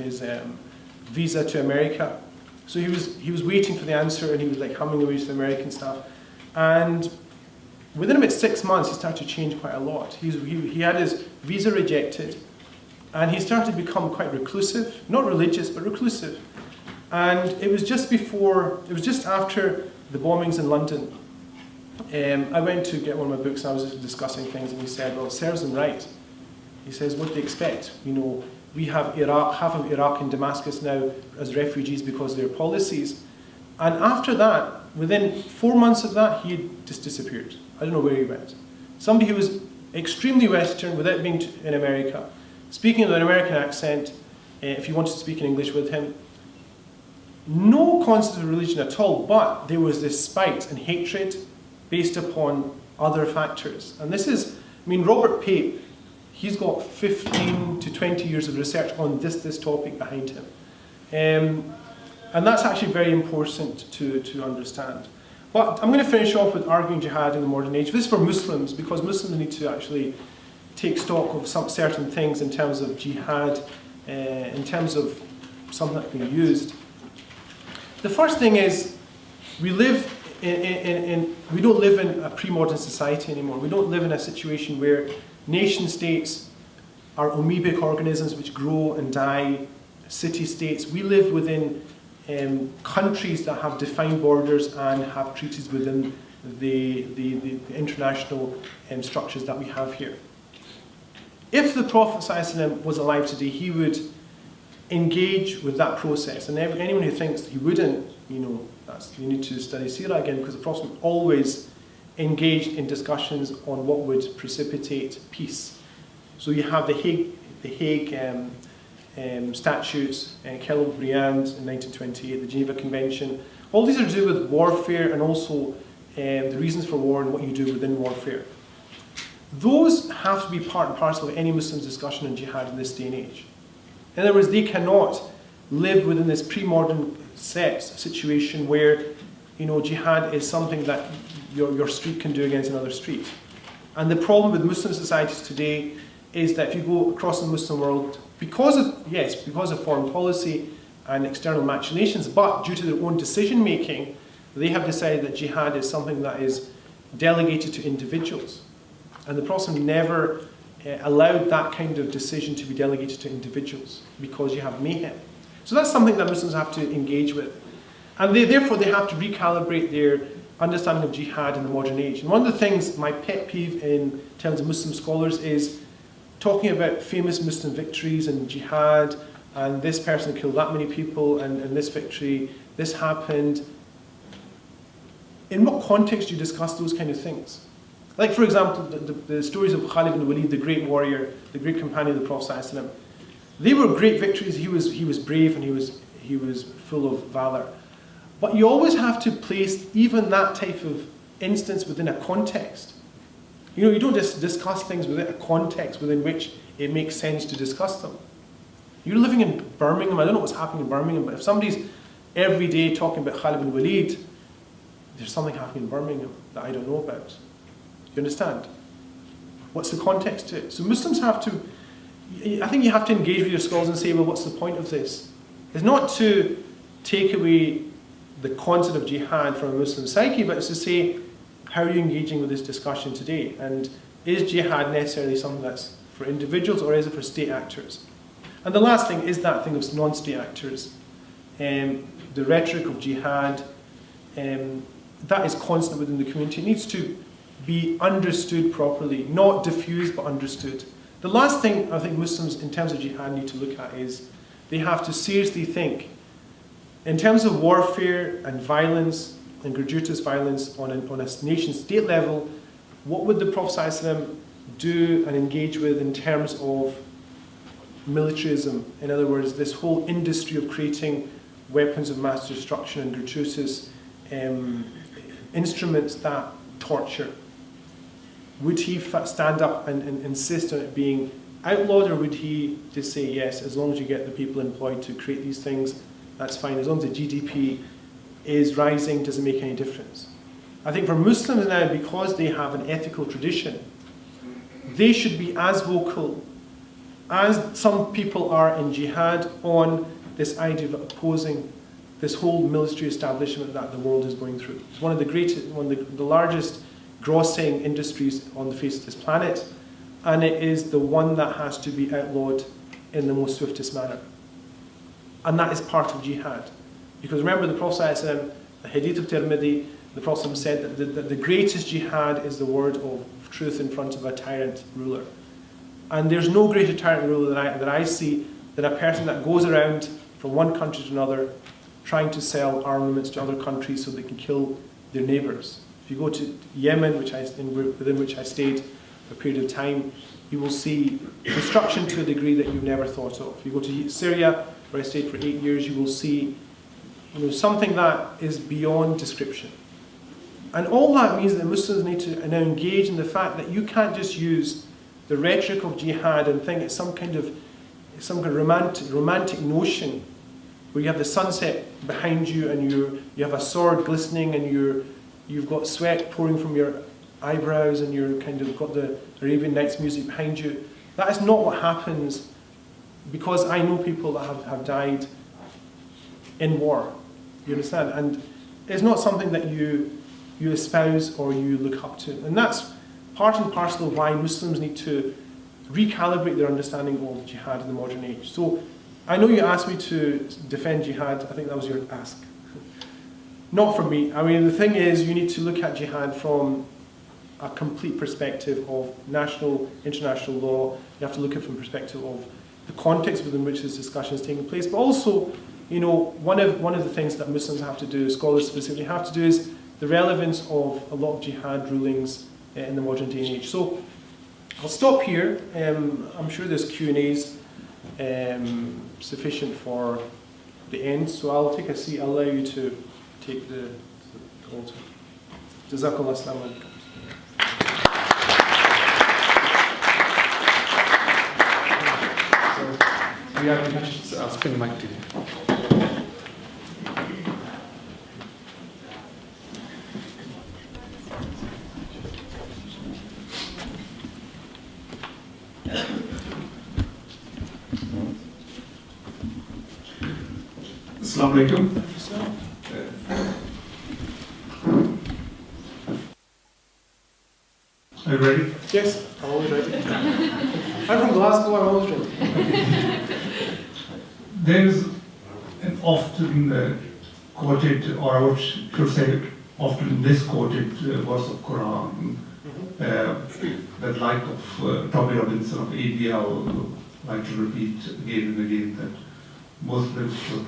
Speaker 1: visa to America. So he was waiting for the answer, and he was like humming away to the American stuff. And within about 6 months, he started to change quite a lot. He had his visa rejected, and he started to become quite reclusive, not religious, but reclusive. And it was just after the bombings in London. I went to get one of my books, and I was just discussing things, and he said, "Well, it serves them right." He says, "What do they expect? We have half of Iraq and Damascus now as refugees because of their policies." And after that, within 4 months of that, he had just disappeared. I don't know where he went. Somebody who was extremely Western without being in America, speaking with an American accent, if you wanted to speak in English with him, no concept of religion at all, but there was this spite and hatred based upon other factors. And this is, Robert Pape, he's got 15 to 20 years of research on this topic behind him. And that's actually very important to understand. But I'm going to finish off with arguing jihad in the modern age. This is for Muslims, because Muslims need to actually take stock of some certain things in terms of jihad, in terms of something that's being used. The first thing is, we don't live in a pre-modern society anymore. We don't live in a situation where nation states are amoebic organisms which grow and die, city-states. We live within countries that have defined borders and have treaties within the international structures that we have here. If the Prophet ﷺ was alive today, he would engage with that process. And anyone who thinks that he wouldn't, you need to study Seerah again, because the Prophet always engaged in discussions on what would precipitate peace. So you have the Hague statutes, Kellogg's-Briand in 1928, the Geneva Convention. All these are to do with warfare and also the reasons for war and what you do within warfare. Those have to be part and parcel of any Muslim's discussion on jihad in this day and age. In other words, they cannot live within this pre-modern set situation where jihad is something that your street can do against another street. And the problem with Muslim societies today is that if you go across the Muslim world, because of foreign policy and external machinations, but due to their own decision making, they have decided that jihad is something that is delegated to individuals. And the Prophet never allowed that kind of decision to be delegated to individuals, because you have mayhem. So that's something that Muslims have to engage with. And therefore they have to recalibrate their understanding of jihad in the modern age. And one of the things, my pet peeve in terms of Muslim scholars, is talking about famous Muslim victories and jihad, and this person killed that many people, and this victory, this happened. In what context do you discuss those kind of things? Like, for example, the stories of Khalid ibn Walid, the great warrior, the great companion of the Prophet ﷺ. They were great victories. He was brave, and he was full of valor. But you always have to place even that type of instance within a context. You don't just discuss things within a context within which it makes sense to discuss them. You're living in Birmingham. I don't know what's happening in Birmingham, but if somebody's every day talking about Khalid ibn Walid, there's something happening in Birmingham that I don't know about. You understand? What's the context to it? So Muslims have to, I think you have to engage with your scholars and say, well, what's the point of this? It's not to take away the concept of jihad from a Muslim psyche, but it's to say, how are you engaging with this discussion today? And is jihad necessarily something that's for individuals, or is it for state actors? And the last thing is that thing of non-state actors. The rhetoric of jihad, that is constant within the community. It needs to be understood properly, not diffused but understood. The last thing I think Muslims, in terms of jihad, need to look at is they have to seriously think, in terms of warfare and violence and gratuitous violence on a nation-state level, what would the Prophet ﷺ do and engage with in terms of militarism? In other words, this whole industry of creating weapons of mass destruction and gratuitous instruments that torture. Would he stand up and insist on it being outlawed, or would he just say, yes, as long as you get the people employed to create these things, that's fine. As long as the GDP is rising, doesn't make any difference. I think for Muslims now, because they have an ethical tradition, they should be as vocal as some people are in jihad on this idea of opposing this whole military establishment that the world is going through. It's one of the largest grossing industries on the face of this planet, and it is the one that has to be outlawed in the most swiftest manner. And that is part of jihad. Because remember, the Prophet ﷺ, the Hadith of Tirmidhi, the Prophet said that the greatest jihad is the word of truth in front of a tyrant ruler. And there's no greater tyrant ruler that I see than a person that goes around from one country to another trying to sell armaments to other countries so they can kill their neighbours. If you go to Yemen, within which I stayed for a period of time, you will see destruction to a degree that you've never thought of. If you go to Syria, where I stayed for 8 years, you will see something that is beyond description. And all that means that Muslims need to now engage in the fact that you can't just use the rhetoric of jihad and think it's some kind of romantic notion where you have the sunset behind you and you have a sword glistening and you've got sweat pouring from your eyebrows and you're kind of got the Arabian Nights music behind you. That is not what happens, because I know people that have died in war. You understand? And it's not something that you espouse or you look up to. And that's part and parcel of why Muslims need to recalibrate their understanding of jihad in the modern age. So I know you asked me to defend jihad. I think that was your ask. Not from me. I mean, the thing is, you need to look at jihad from a complete perspective of national, international law. You have to look at it from the perspective of the context within which this discussion is taking place. But also, one of the things that Muslims have to do, scholars specifically have to do, is the relevance of a lot of jihad rulings in the modern day and age. So I'll stop here. I'm sure there's Q&As sufficient for the end. So I'll take a seat. I'll allow you to take the altar. Jazakallah, assalamu alaikum.
Speaker 2: I'll spin the mic to you.
Speaker 3: Assalamu alaikum. Are you ready?
Speaker 1: Yes, I'm always ready. I'm from Glasgow, I'm always ready.
Speaker 3: There is an often quoted, or I should say often misquoted verse of Quran that, like of Tommy Robinson of ABL, like to repeat again and again that Muslims should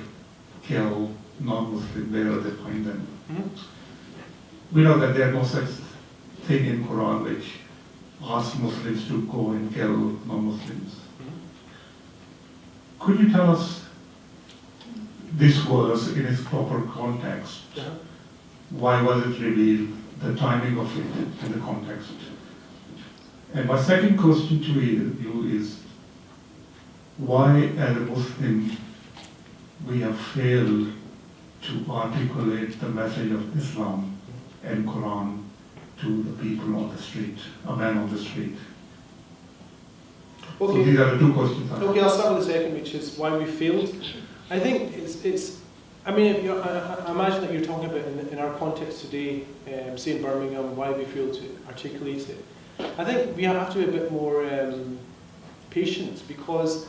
Speaker 3: kill non-Muslims wherever they find them. We know that there are no such thing in Quran which asks Muslims to go and kill non-Muslims. Could you tell us this verse in its proper context? Why was it revealed, the timing of it, and the context? And my second question to you is, why as a Muslim we have failed to articulate the message of Islam and Quran to the people on the street, a man on the street?
Speaker 1: Okay.
Speaker 3: So these are the two questions.
Speaker 1: Okay, I'll start with the second, which is why we failed. I think I imagine that you're talking about in our context today, say in Birmingham, why we failed to articulate it. I think we have to be a bit more patient, because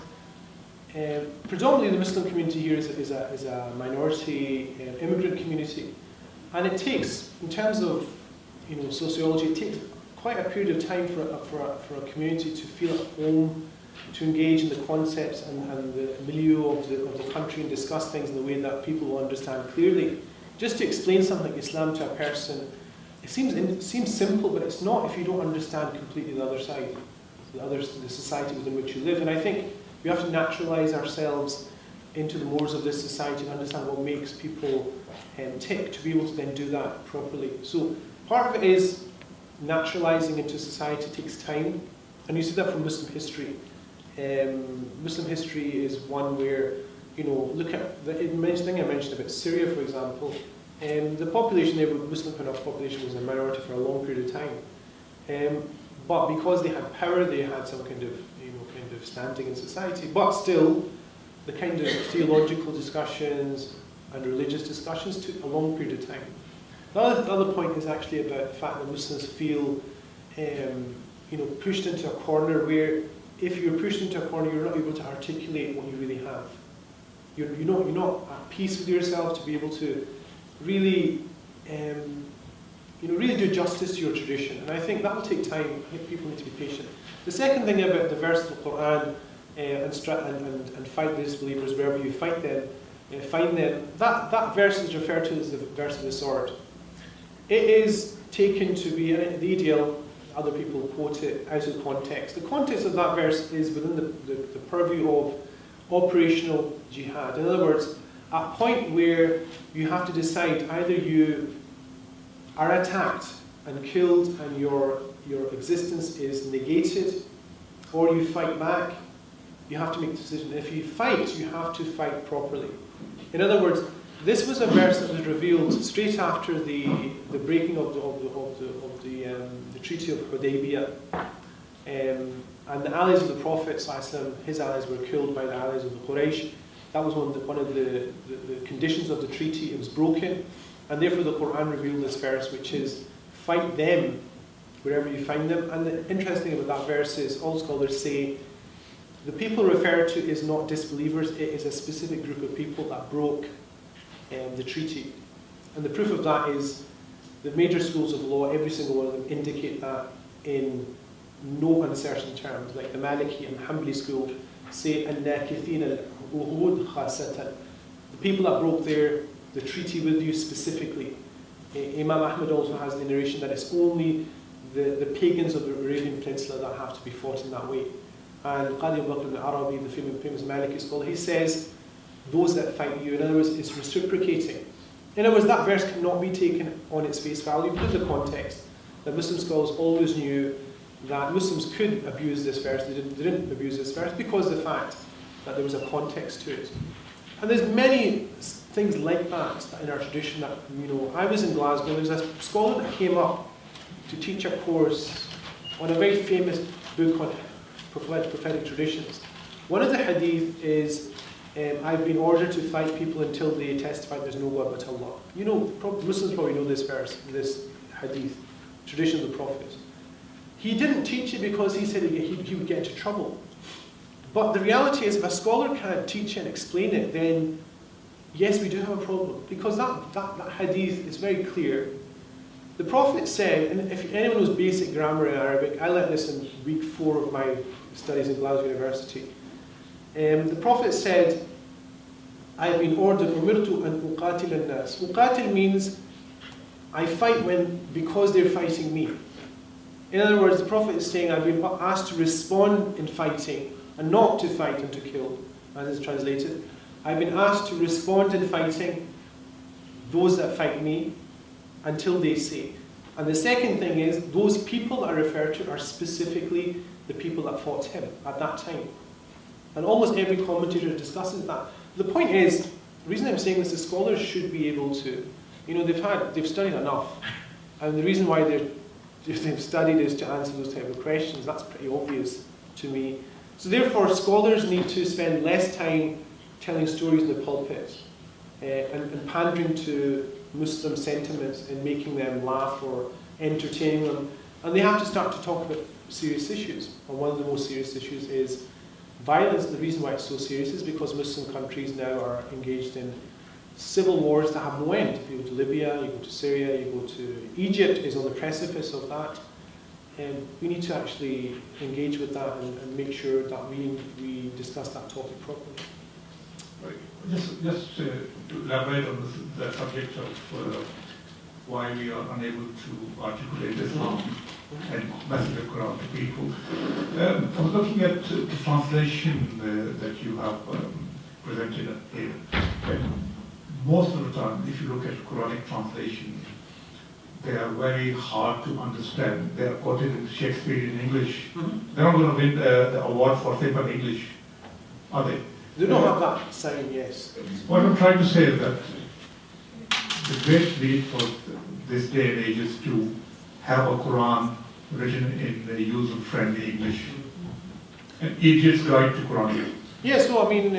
Speaker 1: predominantly the Muslim community here is a minority immigrant community, and it takes, in terms of sociology, it takes quite a period of time for a community to feel at home, to engage in the concepts and the milieu of the country and discuss things in the way that people will understand clearly. Just to explain something like Islam to a person, it seems simple, but it's not if you don't understand completely the other side, the society within which you live. And I think we have to naturalize ourselves into the mores of this society and understand what makes people tick, to be able to then do that properly. So part of it is naturalizing into society takes time, and you see that from Muslim history. Muslim history is one where, look at the thing I mentioned about Syria, for example. The population there, Muslim population, was a minority for a long period of time. But because they had power, they had some kind of standing in society. But still, the kind of theological discussions and religious discussions took a long period of time. The other point is actually about the fact that Muslims feel, pushed into a corner where, if you're pushed into a corner, you're not able to articulate what you really have. You're not at peace with yourself to be able to really, really do justice to your tradition. And I think that will take time. I think people need to be patient. The second thing about the verse of the Quran and fight the disbelievers wherever you find them, that verse is referred to as the verse of the sword. It is taken to be the ideal. Other people quote it out of context. The context of that verse is within the purview of operational jihad. In other words, a point where you have to decide either you are attacked and killed and your existence is negated, or you fight back. You have to make a decision. If you fight, you have to fight properly. In other words, this was a verse that was revealed straight after the breaking of the Treaty of Hudaybiyah, and the allies of the Prophet, his allies were killed by the allies of the Quraysh. That was one of the conditions of the treaty. It was broken, and therefore the Quran revealed this verse, which is fight them wherever you find them. And the interesting thing about that verse is all scholars say the people referred to is not disbelievers. It is a specific group of people that broke the treaty. And the proof of that is the major schools of law, every single one of them indicate that in no uncertain terms. Like the Maliki and Hanbali school say, الناكثين العهود خاصة. The people that broke the treaty with you specifically. Imam Ahmad also has the narration that it's only the pagans of the Arabian Peninsula that have to be fought in that way. And Qadi Abu Bakr al-Arabi, the famous Maliki scholar, he says, those that fight you, in other words, it's reciprocating. In other words, that verse cannot be taken on its face value because of the context. That Muslim scholars always knew that Muslims could abuse this verse. They didn't abuse this verse because of the fact that there was a context to it. And there's many things like that in our tradition that, I was in Glasgow, there was a scholar that came up to teach a course on a very famous book on prophetic traditions. One of the hadith is, I've been ordered to fight people until they testify there's no God but Allah. Muslims probably know this verse, this hadith, tradition of the Prophet. He didn't teach it because he said he would get into trouble. But the reality is, if a scholar can't teach it and explain it, then yes, we do have a problem. Because that hadith is very clear. The Prophet said, and if anyone knows basic grammar in Arabic, I learned this in week 4 of my studies in Glasgow University. The Prophet said, I have been ordered, umirtu an uqatil an-nas. Uqatil means I fight because they're fighting me. In other words, the Prophet is saying, I've been asked to respond in fighting and not to fight and to kill, as is translated. I've been asked to respond in fighting those that fight me until they say. And the second thing is, those people that are referred to are specifically the people that fought him at that time. And almost every commentator discusses that. The point is, the reason I'm saying this is scholars should be able to, they've studied enough. And the reason why they've studied is to answer those type of questions. That's pretty obvious to me. So therefore, scholars need to spend less time telling stories in the pulpit and pandering to Muslim sentiments and making them laugh or entertaining them. And they have to start to talk about serious issues. And one of the most serious issues is violence. The reason why it's so serious is because Muslim countries now are engaged in civil wars that have no end. If you go to Libya, you go to Syria, you go to Egypt is on the precipice of that. we need to actually engage with that and make sure that we discuss that topic properly.
Speaker 3: Right. Just to elaborate on the subject of why we are unable to articulate Islam and message the Quran to people. I was looking at the translation that you have presented here. Most of the time, if you look at Quranic translation, they are very hard to understand. They are quoted in Shakespearean English. They're not going to win the award for paper English, are they?
Speaker 1: They don't have that sign, yes.
Speaker 3: What I'm trying to say is that the great need for this day and age is to have a Quran written in the user-friendly English. An idiot's guide to Quran.
Speaker 1: Yes, no, I mean,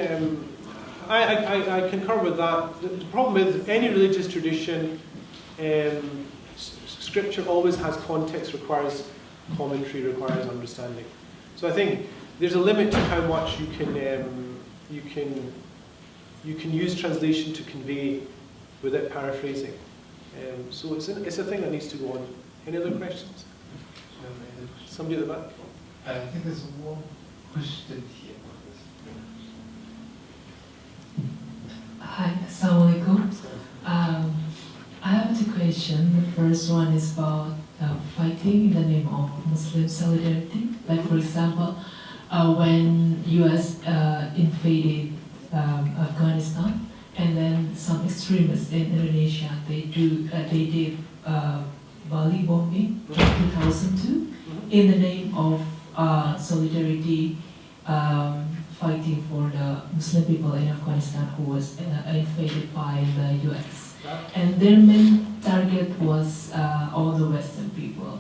Speaker 1: I concur with that. The problem is any religious tradition, scripture always has context, requires commentary, requires understanding. So I think there's a limit to how much you can use translation to convey without paraphrasing. So it's a thing that needs to go on. Any other questions? Somebody at the back?
Speaker 2: I think there's one question here.
Speaker 4: Hi, Assalamu alaikum. I have two questions. The first one is about fighting in the name of Muslim solidarity. Like, for example, when US invaded Afghanistan, and then some extremists in Indonesia, they did Bali bombing in 2002 in the name of solidarity, fighting for the Muslim people in Afghanistan who was invaded by the US. And their main target was all the Western people.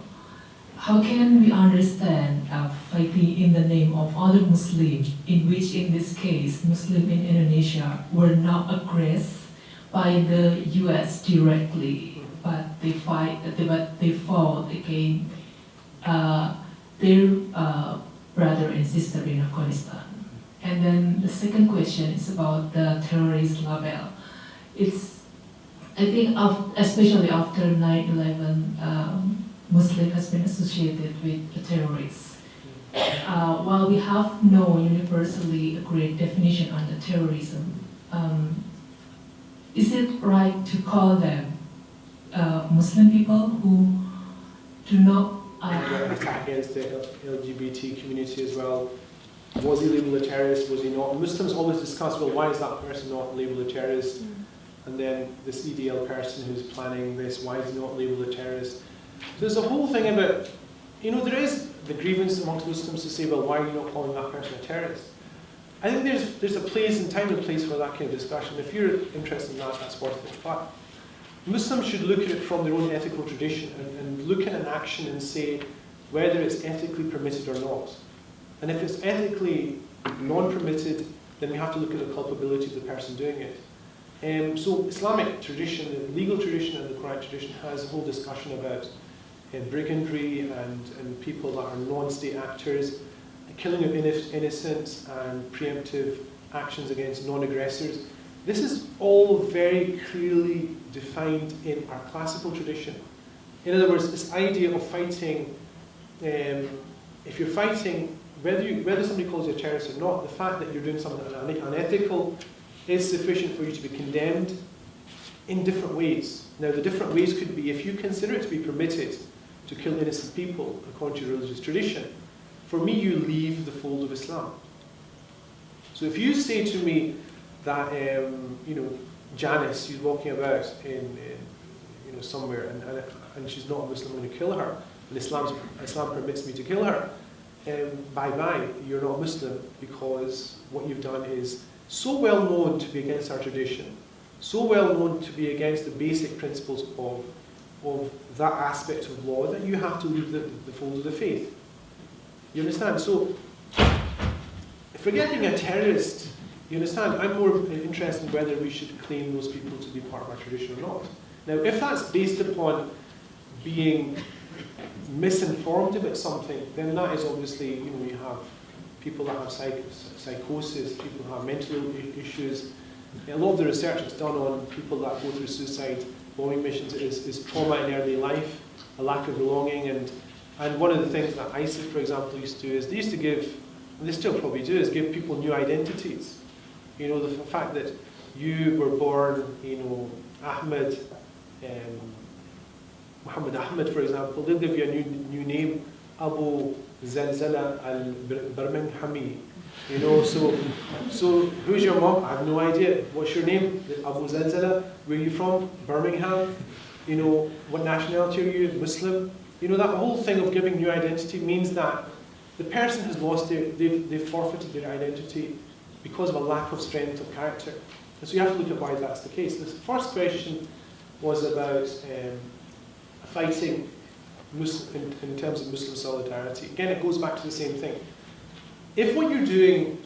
Speaker 4: How can we understand fighting in the name of other Muslims, in which in this case Muslims in Indonesia were not aggressed by the US directly, but they fought against their brother and sister in Afghanistan. And then the second question is about the terrorist label. I think especially after 9/11, Muslim has been associated with the terrorists. While we have no universally agreed definition on the terrorism, is it right to call them Muslim people who do not
Speaker 1: attack against the LGBT community as well? Was he labelled a terrorist? Was he not? Muslims always discuss, well, why is that person not labelled a terrorist? And then this EDL person who's planning this, why is he not labelled a terrorist? So there's a whole thing about, there is the grievance amongst Muslims to say, well, why are you not calling that person a terrorist? I think there's a place and time and place for that kind of discussion. If you're interested in that, that's worth it. But Muslims should look at it from their own ethical tradition and look at an action and say whether it's ethically permitted or not. And if it's ethically non-permitted, then we have to look at the culpability of the person doing it. So Islamic tradition, the legal tradition and the Quranic tradition has a whole discussion about brigandry and people that are non-state actors, the killing of innocents and preemptive actions against non-aggressors. This is all very clearly defined in our classical tradition. In other words, this idea of fighting, if you're fighting, whether somebody calls you a terrorist or not, the fact that you're doing something unethical is sufficient for you to be condemned in different ways. Now, the different ways could be, if you consider it to be permitted to kill innocent people according to your religious tradition, for me, you leave the fold of Islam. So if you say to me that, Janice, she's walking about in somewhere and she's not a Muslim, I'm going to kill her, and Islam permits me to kill her, bye-bye, you're not a Muslim, because what you've done is so well known to be against our tradition, so well known to be against the basic principles of that aspect of law, that you have to leave the fold of the faith. You understand? So, if we're getting a terrorist, you understand, I'm more interested in whether we should claim those people to be part of our tradition or not. Now, if that's based upon being misinformed about something, then that is obviously, you have people that have psychosis, people who have mental issues. A lot of the research that's done on people that go through suicide bombing missions is trauma in early life, a lack of belonging, and And one of the things that ISIS, for example, used to do is they used to give, and they still probably do, is give people new identities. You know, the fact that you were born, you know, Ahmed, Muhammad Ahmed, for example, they'll give you a new name, Abu Zalzala al-Birminghami. You know, so who's your mom? I have no idea. What's your name? Abu Zalzala. Where are you from? Birmingham. You know, what nationality are you? Muslim. You know, that whole thing of giving new identity means that the person has lost they've forfeited their identity because of a lack of strength of character. And so you have to look at why that's the case. The first question was about fighting in terms of Muslim solidarity. Again, it goes back to the same thing. If what you're doing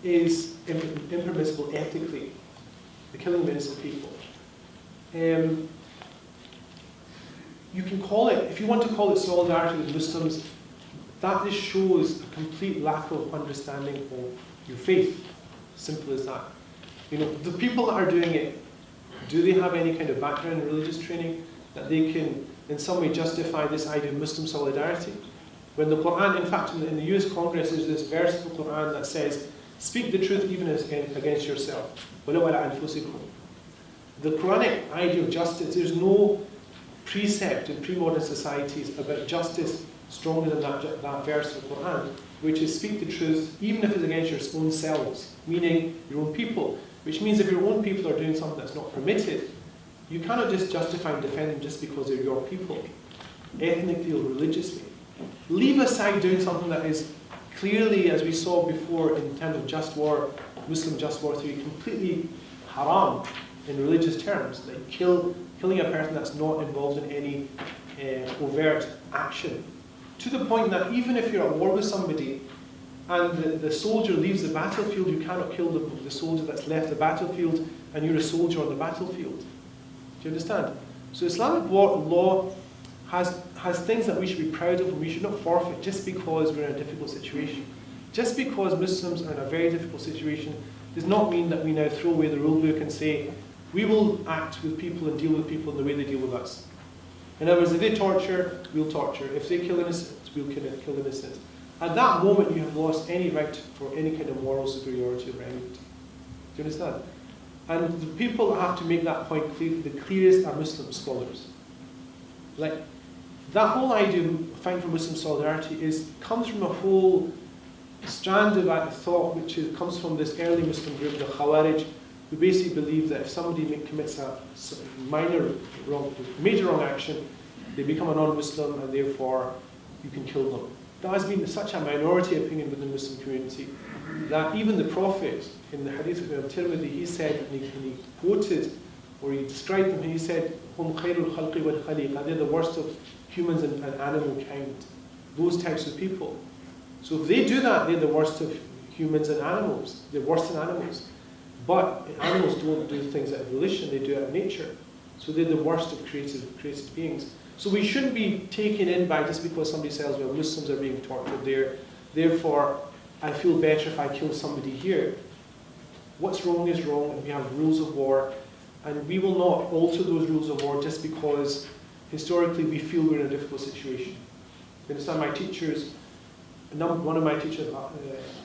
Speaker 1: is impermissible ethically, the killing of innocent people, you can call it, if you want to call it solidarity with Muslims, that just shows a complete lack of understanding of your faith. Simple as that. You know, the people that are doing it, do they have any kind of background in religious training that they can in some way justify this idea of Muslim solidarity? When the Quran, in fact, in the US Congress, there's this verse of the Quran that says, speak the truth even against yourself. The Quranic idea of justice, there's no precept in pre-modern societies about justice stronger than that verse of the Quran, which is speak the truth even if it's against your own selves, meaning your own people. Which means if your own people are doing something that's not permitted, you cannot just justify and defend them just because they're your people, ethnically or religiously. Leave aside doing something that is clearly, as we saw before in terms of just war, Muslim just war theory, completely haram in religious terms, like killing a person that's not involved in any overt action. To the point that even if you're at war with somebody and the soldier leaves the battlefield, you cannot kill the soldier that's left the battlefield and you're a soldier on the battlefield. Do you understand? So Islamic law has things that we should be proud of and we should not forfeit just because we're in a difficult situation. Just because Muslims are in a very difficult situation does not mean that we now throw away the rule book and say, we will act with people and deal with people in the way they deal with us. In other words, if they torture, we'll torture. If they kill innocent, we'll kill innocent. At that moment, you have lost any right for any kind of moral superiority over anybody. Do you understand? And the people that have to make that point clear, the clearest are Muslim scholars. Like, that whole idea of fighting for Muslim solidarity comes from a whole strand of thought which comes from this early Muslim group, the Khawarij, who basically believe that if somebody commits a major wrong action, they become a non-Muslim and therefore you can kill them. That has been such a minority opinion within the Muslim community that even the Prophet, in the hadith of Tirmidhi, he said, and he quoted, or he described them, he said, "Hum khairul khalqi wal khaliqa," they're the worst of humans and animal kind. Those types of people. So if they do that, they're the worst of humans and animals. They're worse than animals. But animals don't do things out of volition, they do it out of nature. So they're the worst of created beings. So we shouldn't be taken in by just because somebody says, well, Muslims are being tortured there, therefore I feel better if I kill somebody here. What's wrong is wrong, and we have rules of war, and we will not alter those rules of war just because historically we feel we're in a difficult situation. You understand? My teachers, one of my teachers,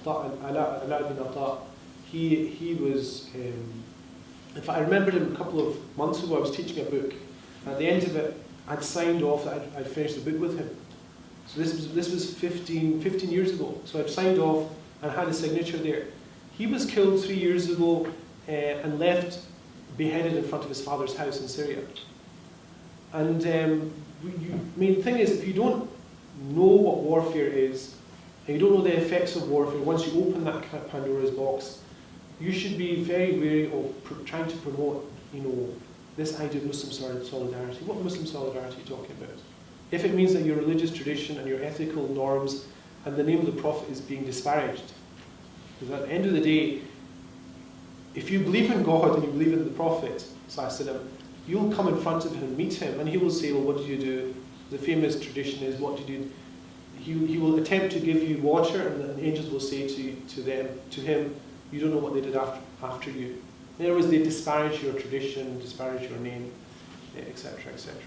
Speaker 1: Ala ibn Ata, he was, in fact I remembered him a couple of months ago. I was teaching a book, and at the end of it I'd signed off that I'd finished the book with him. So this was 15 years ago. So I'd signed off and had a signature there. He was killed 3 years ago and left beheaded in front of his father's house in Syria. And the thing is, if you don't know what warfare is, and you don't know the effects of warfare, once you open that Pandora's box, you should be very wary of trying to promote, this idea of Muslim solidarity. What Muslim solidarity are you talking about? If it means that your religious tradition and your ethical norms and the name of the Prophet is being disparaged. Because at the end of the day, if you believe in God and you believe in the Prophet, you'll come in front of him, meet him, and he will say, well, what did you do? The famous tradition is, what did you do? He will attempt to give you water, and the angels will say to him, you don't know what they did after you. In other words, they disparage your tradition, disparage your name, etc., etc.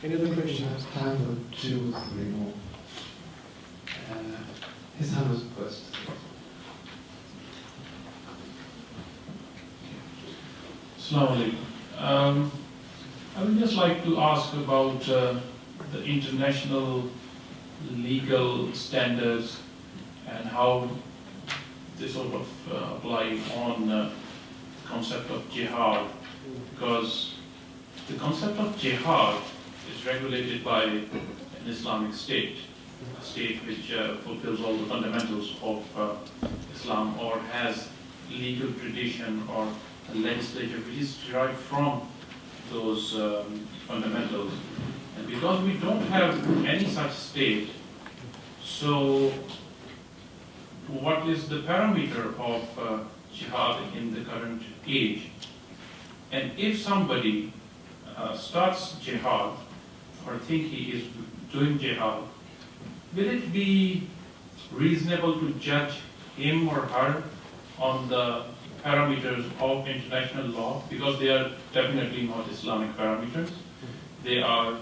Speaker 1: Any other
Speaker 2: We
Speaker 1: questions?
Speaker 2: have time for 2 or 3 more. His hand was first.
Speaker 5: Assalamu alaikum. I would just like to ask about the international legal standards and how they sort of apply on the concept of jihad, because the concept of jihad is regulated by an Islamic state, a state which fulfills all the fundamentals of Islam or has legal tradition or a legislature which is derived from those fundamentals. And because we don't have any such state, so what is the parameter of jihad in the current age? And if somebody starts jihad or think he is doing jihad, will it be reasonable to judge him or her on the parameters of international law? Because they are definitely not Islamic parameters. They are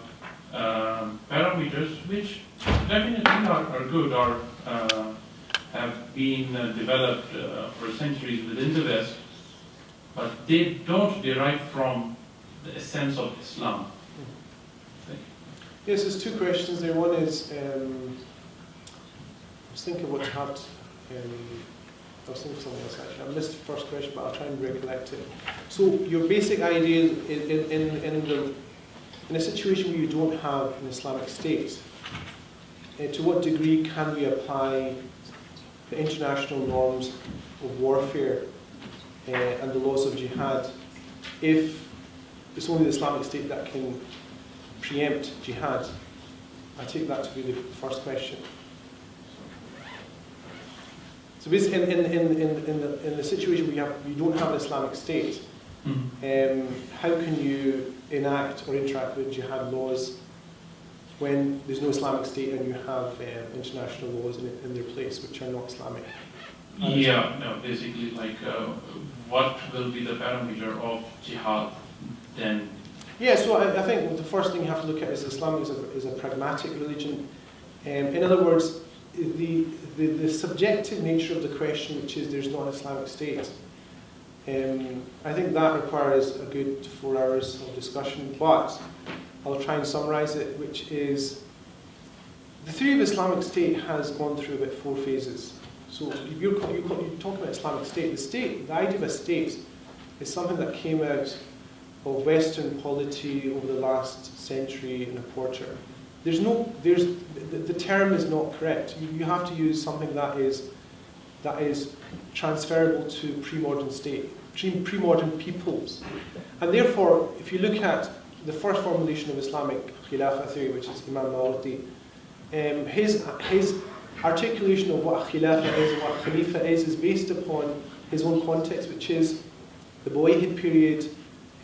Speaker 5: parameters which definitely are good or have been developed for centuries within the West, but they don't derive from the essence of Islam.
Speaker 1: Yes, there's 2 questions there. One is, I was thinking what had, I was thinking of something else actually. I missed the first question, but I'll try and recollect it. So your basic idea in a situation where you don't have an Islamic state, to what degree can we apply the international norms of warfare and the laws of jihad if it's only the Islamic state that can preempt jihad? I take that to be the first question. So basically, in the situation where you don't have an Islamic state, how can you enact or interact with jihad laws when there's no Islamic state and you have international laws in their place which are not Islamic?
Speaker 5: Yeah, no, basically like what will be the parameter of jihad then?
Speaker 1: Yeah, so I think the first thing you have to look at is Islam is a pragmatic religion. In other words, the subjective nature of the question, which is there's not an Islamic state, I think that requires a good 4 hours of discussion, but I'll try and summarize it, which is the theory of Islamic state has gone through about 4 phases. So if you're talking about Islamic state, the idea of a state is something that came out of Western polity over the last century and a quarter. The term is not correct. You have to use something that is transferable to pre-modern state, pre-modern peoples. And therefore, if you look at the first formulation of Islamic Khilafah theory, which is Imam Mawardi, his articulation of what a Khilafah is and what a Khalifa is based upon his own context, which is the Buwayhid period,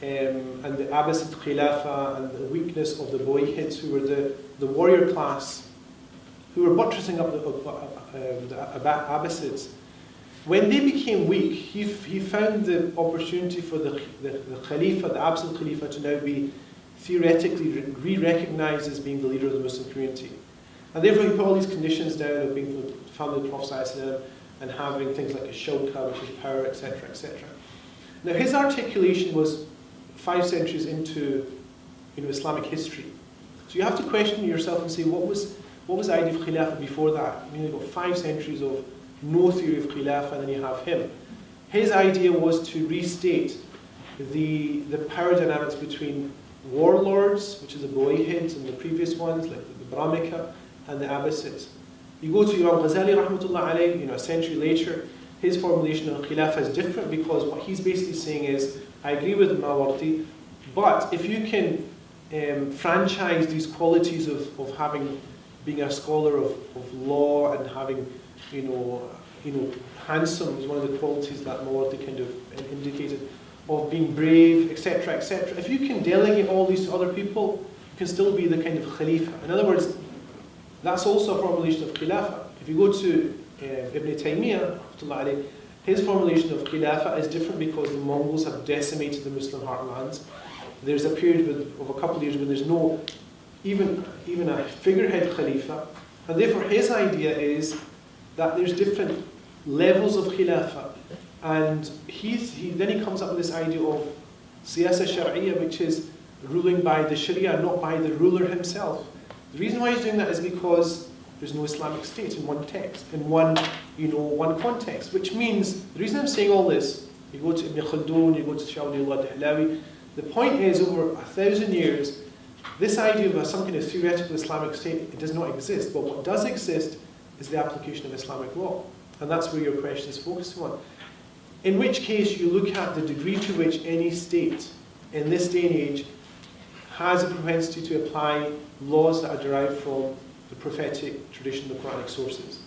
Speaker 1: and the Abbasid Khilafah and the weakness of the Buwayhids, who were the warrior class, who were buttressing up the Abbasids. When they became weak, he found the opportunity for the Khalifa, the Abbasid Khalifa, to now be theoretically re-recognized as being the leader of the Muslim community. And therefore he put all these conditions down of being from the family of the Prophet and having things like a shawka, which is power, etc., etc. Now his articulation was 5 centuries into Islamic history. So you have to question yourself and say, what was the idea of Khilafah before that? You've got 5 centuries of no theory of Khilafah, and then you have him. His idea was to restate the power dynamics between warlords, which is the Buwayhids and the previous ones, like the Baramika, and the Abbasids. You go to Imam Ghazali, rahmatullah alayhi, a century later, his formulation of Khilafah is different, because what he's basically saying is, I agree with Mawardi, but if you can franchise these qualities of being a scholar of law and having, handsome is one of the qualities that Mawardi kind of indicated, of being brave, etc., etc. If you can delegate all these to other people, you can still be the kind of Khalifa. In other words, that's also a formulation of Khilafah. If you go to Ibn Taymiyyah, his formulation of Khilafah is different because the Mongols have decimated the Muslim heartlands. There's a period of a couple of years when there's no even a figurehead Khalifa, and therefore his idea is that there's different levels of Khilafah, and then he comes up with this idea of Siyasa Shar'iyya, which is ruling by the Sharia, not by the ruler himself. The reason why he's doing that is because there's no Islamic state in one text, in one context, which means, the reason I'm saying all this, you go to Ibn Khaldun, you go to Shawniullah Dahlawi, the point is, over 1,000 years, this idea of some kind of theoretical Islamic state, it does not exist, but what does exist is the application of Islamic law, and that's where your question is focusing on. In which case, you look at the degree to which any state, in this day and age, has a propensity to apply laws that are derived from the prophetic tradition, the Quranic sources.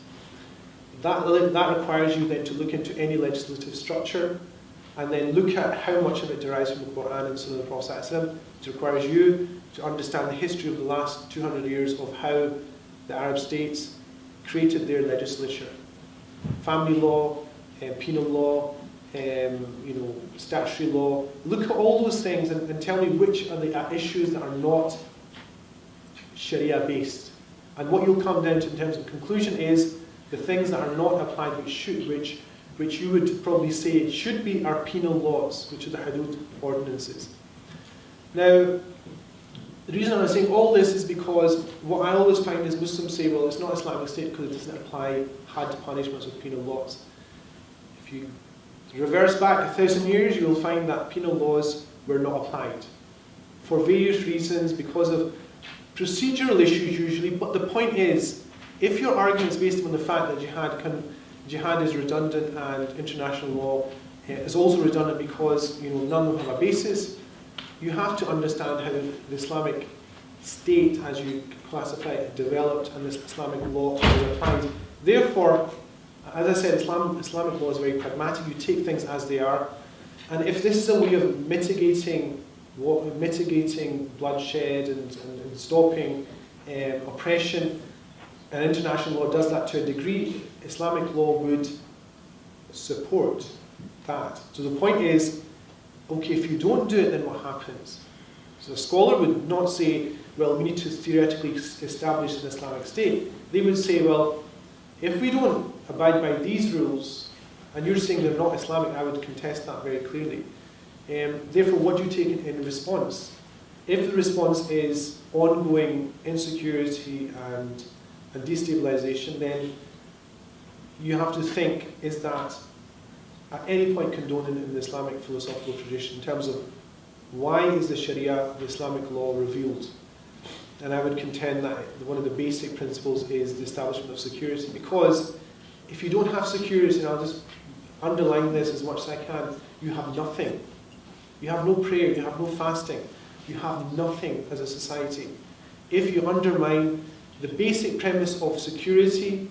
Speaker 1: That requires you then to look into any legislative structure and then look at how much of it derives from the Quran and Sunnah of the Prophet. It requires you to understand the history of the last 200 years of how the Arab states created their legislature. Family law, penal law, statutory law. Look at all those things and tell me which are the issues that are not Sharia based. And what you'll come down to in terms of conclusion is the things that are not applied, which you would probably say should be our penal laws, which are the Hudud ordinances. Now, the reason I'm saying all this is because what I always find is Muslims say, well, it's not Islamic State because it doesn't apply had punishments with penal laws. If you reverse back 1,000 years, you will find that penal laws were not applied for various reasons, because of procedural issues usually, but the point is, if your argument is based on the fact that jihad is redundant and international law is also redundant because none of them have a basis, you have to understand how the Islamic State, as you classify it, developed and this Islamic law was applied. Therefore, as I said, Islamic law is very pragmatic. You take things as they are, and if this is a way of mitigating bloodshed and stopping oppression, and international law does that to a degree, Islamic law would support that. So the point is, okay, if you don't do it, then what happens? So a scholar would not say, well, we need to theoretically establish an Islamic State. They would say, well, if we don't abide by these rules, and you're saying they're not Islamic, I would contest that very clearly. Therefore, what do you take in response? If the response is ongoing insecurity and destabilization, then you have to think, is that at any point condoned in the Islamic philosophical tradition in terms of why is the Sharia, the Islamic law, revealed? And I would contend that one of the basic principles is the establishment of security, because if you don't have security, and I'll just underline this as much as I can, you have nothing. You have no prayer, you have no fasting, you have nothing as a society. If you undermine the basic premise of security,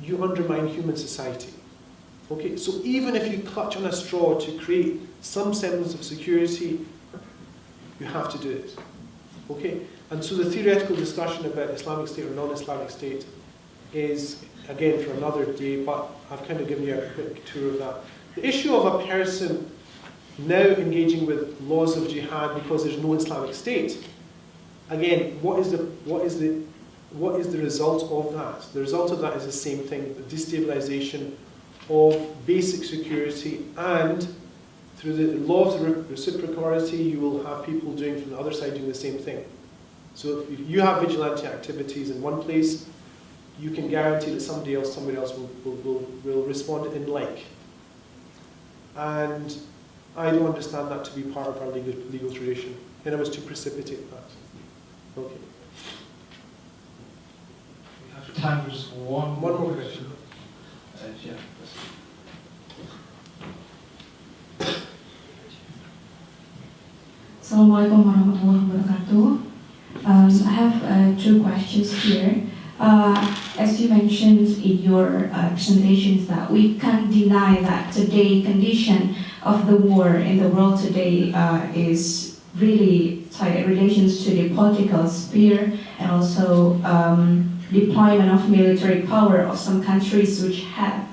Speaker 1: you undermine human society. Okay, so even if you clutch on a straw to create some semblance of security, you have to do it. Okay, and so the theoretical discussion about Islamic State or non-Islamic State is, again, for another day, but I've kind of given you a quick tour of that. The issue of a person now engaging with laws of jihad because there's no Islamic State, again, what is the result of that? The result of that is the same thing, the destabilization of basic security, and through the law of reciprocity, you will have people doing from the other side doing the same thing. So if you have vigilante activities in one place, you can guarantee that somebody else, somewhere else will respond in like. And I don't understand that to be part of our legal tradition, and I was to precipitate that. Okay.
Speaker 2: We have time for just one
Speaker 1: One more
Speaker 2: question. Yeah.
Speaker 6: Assalamualaikum warahmatullahi wabarakatuh. I have two questions here. As you mentioned in your presentations, that we can't deny that today condition of the war in the world today is really tight relations to the political sphere and also deployment of military power of some countries which have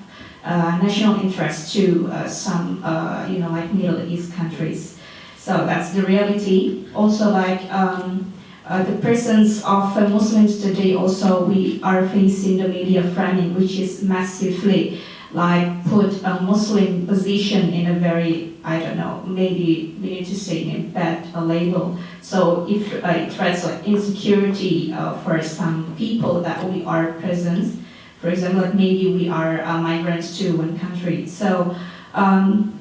Speaker 6: national interest to some, like Middle East countries. So that's the reality. Also, like the presence of Muslims today also, we are facing the media framing, which is massively like put a Muslim position in a very, I don't know, maybe we need to say in bad label. So if it threats like insecurity for some people that we are present, for example, like maybe we are migrants to one country. So I'm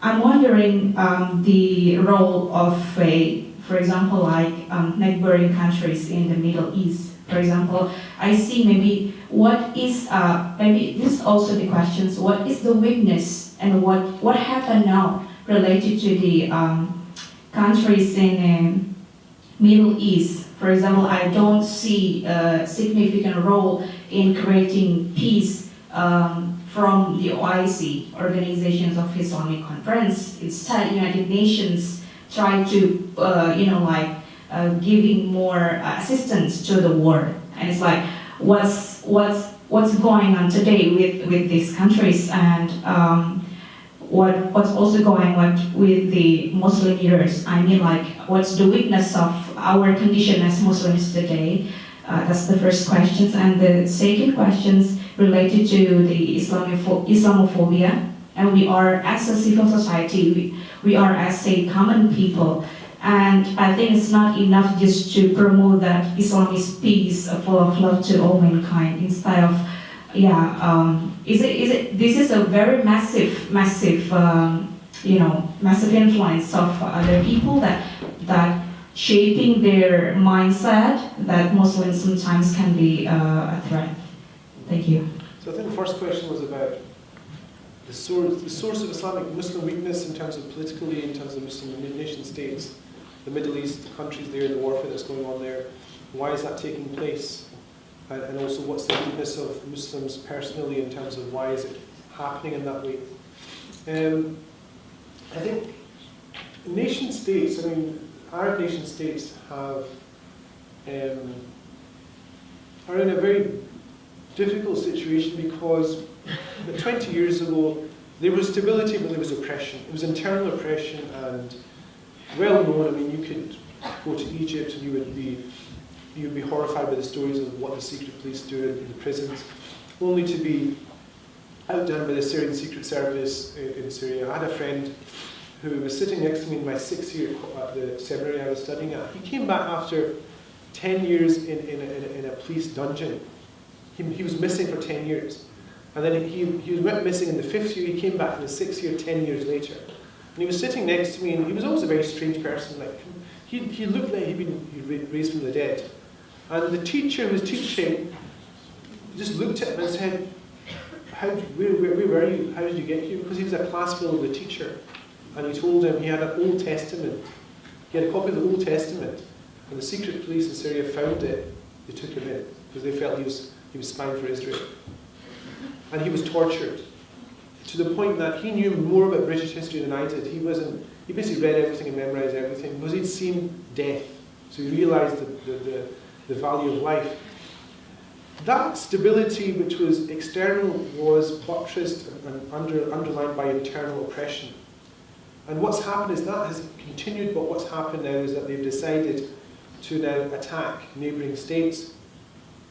Speaker 6: wondering the role of for example, like neighboring countries in the Middle East. For example, I see maybe what is, maybe this is also the questions, what is the weakness and what happened now related to the countries in Middle East. For example, I don't see a significant role in creating peace from the OIC, Organizations of Islamic Conference. Instead, United Nations try to, giving more assistance to the war. And it's like, what's going on today with these countries, and what's also going on with the Muslim leaders? I mean, like, what's the weakness of our condition as Muslims today? That's the first question. And the second questions related to the Islamophobia. And we are, as a civil society, we are as a common people. And I think it's not enough just to promote that Islam is peace, full of love to all mankind, instead of, this is a very massive influence of other people that shaping their mindset that Muslims sometimes can be a threat. Thank you.
Speaker 1: So I think the first question was about the source of Islamic Muslim weakness in terms of politically, in terms of Muslim nation states, the Middle East, the countries there, the warfare that's going on there. Why is that taking place? And also, what's the weakness of Muslims personally in terms of why is it happening in that way? I think nation states, Arab nation states are in a very difficult situation because 20 years ago there was stability but there was oppression. It was internal oppression and well known. You could go to Egypt and you would be horrified by the stories of what the secret police do in the prisons, only to be outdone by the Syrian Secret Service in Syria. I had a friend who was sitting next to me in my 6th year at the seminary I was studying at. He came back after 10 years in a police dungeon. He was missing for 10 years. And then he went missing in the 5th year. He came back in the 6th year, 10 years later. And he was sitting next to me, and he was always a very strange person. Like he looked like he'd been raised from the dead. And the teacher who was teaching just looked at him and said, where were you? How did you get here? Because he was a class full of the teacher. And he told him he had an Old Testament. He had a copy of the Old Testament. And the secret police in Syria found it. They took him in because they felt he was spying for Israel. And he was tortured to the point that he knew more about British history than I did. He basically read everything and memorized everything because he'd seen death. So he realized the value of life. That stability, which was external, was buttressed and underlined by internal oppression. And what's happened is that has continued, but what's happened now is that they've decided to now attack neighbouring states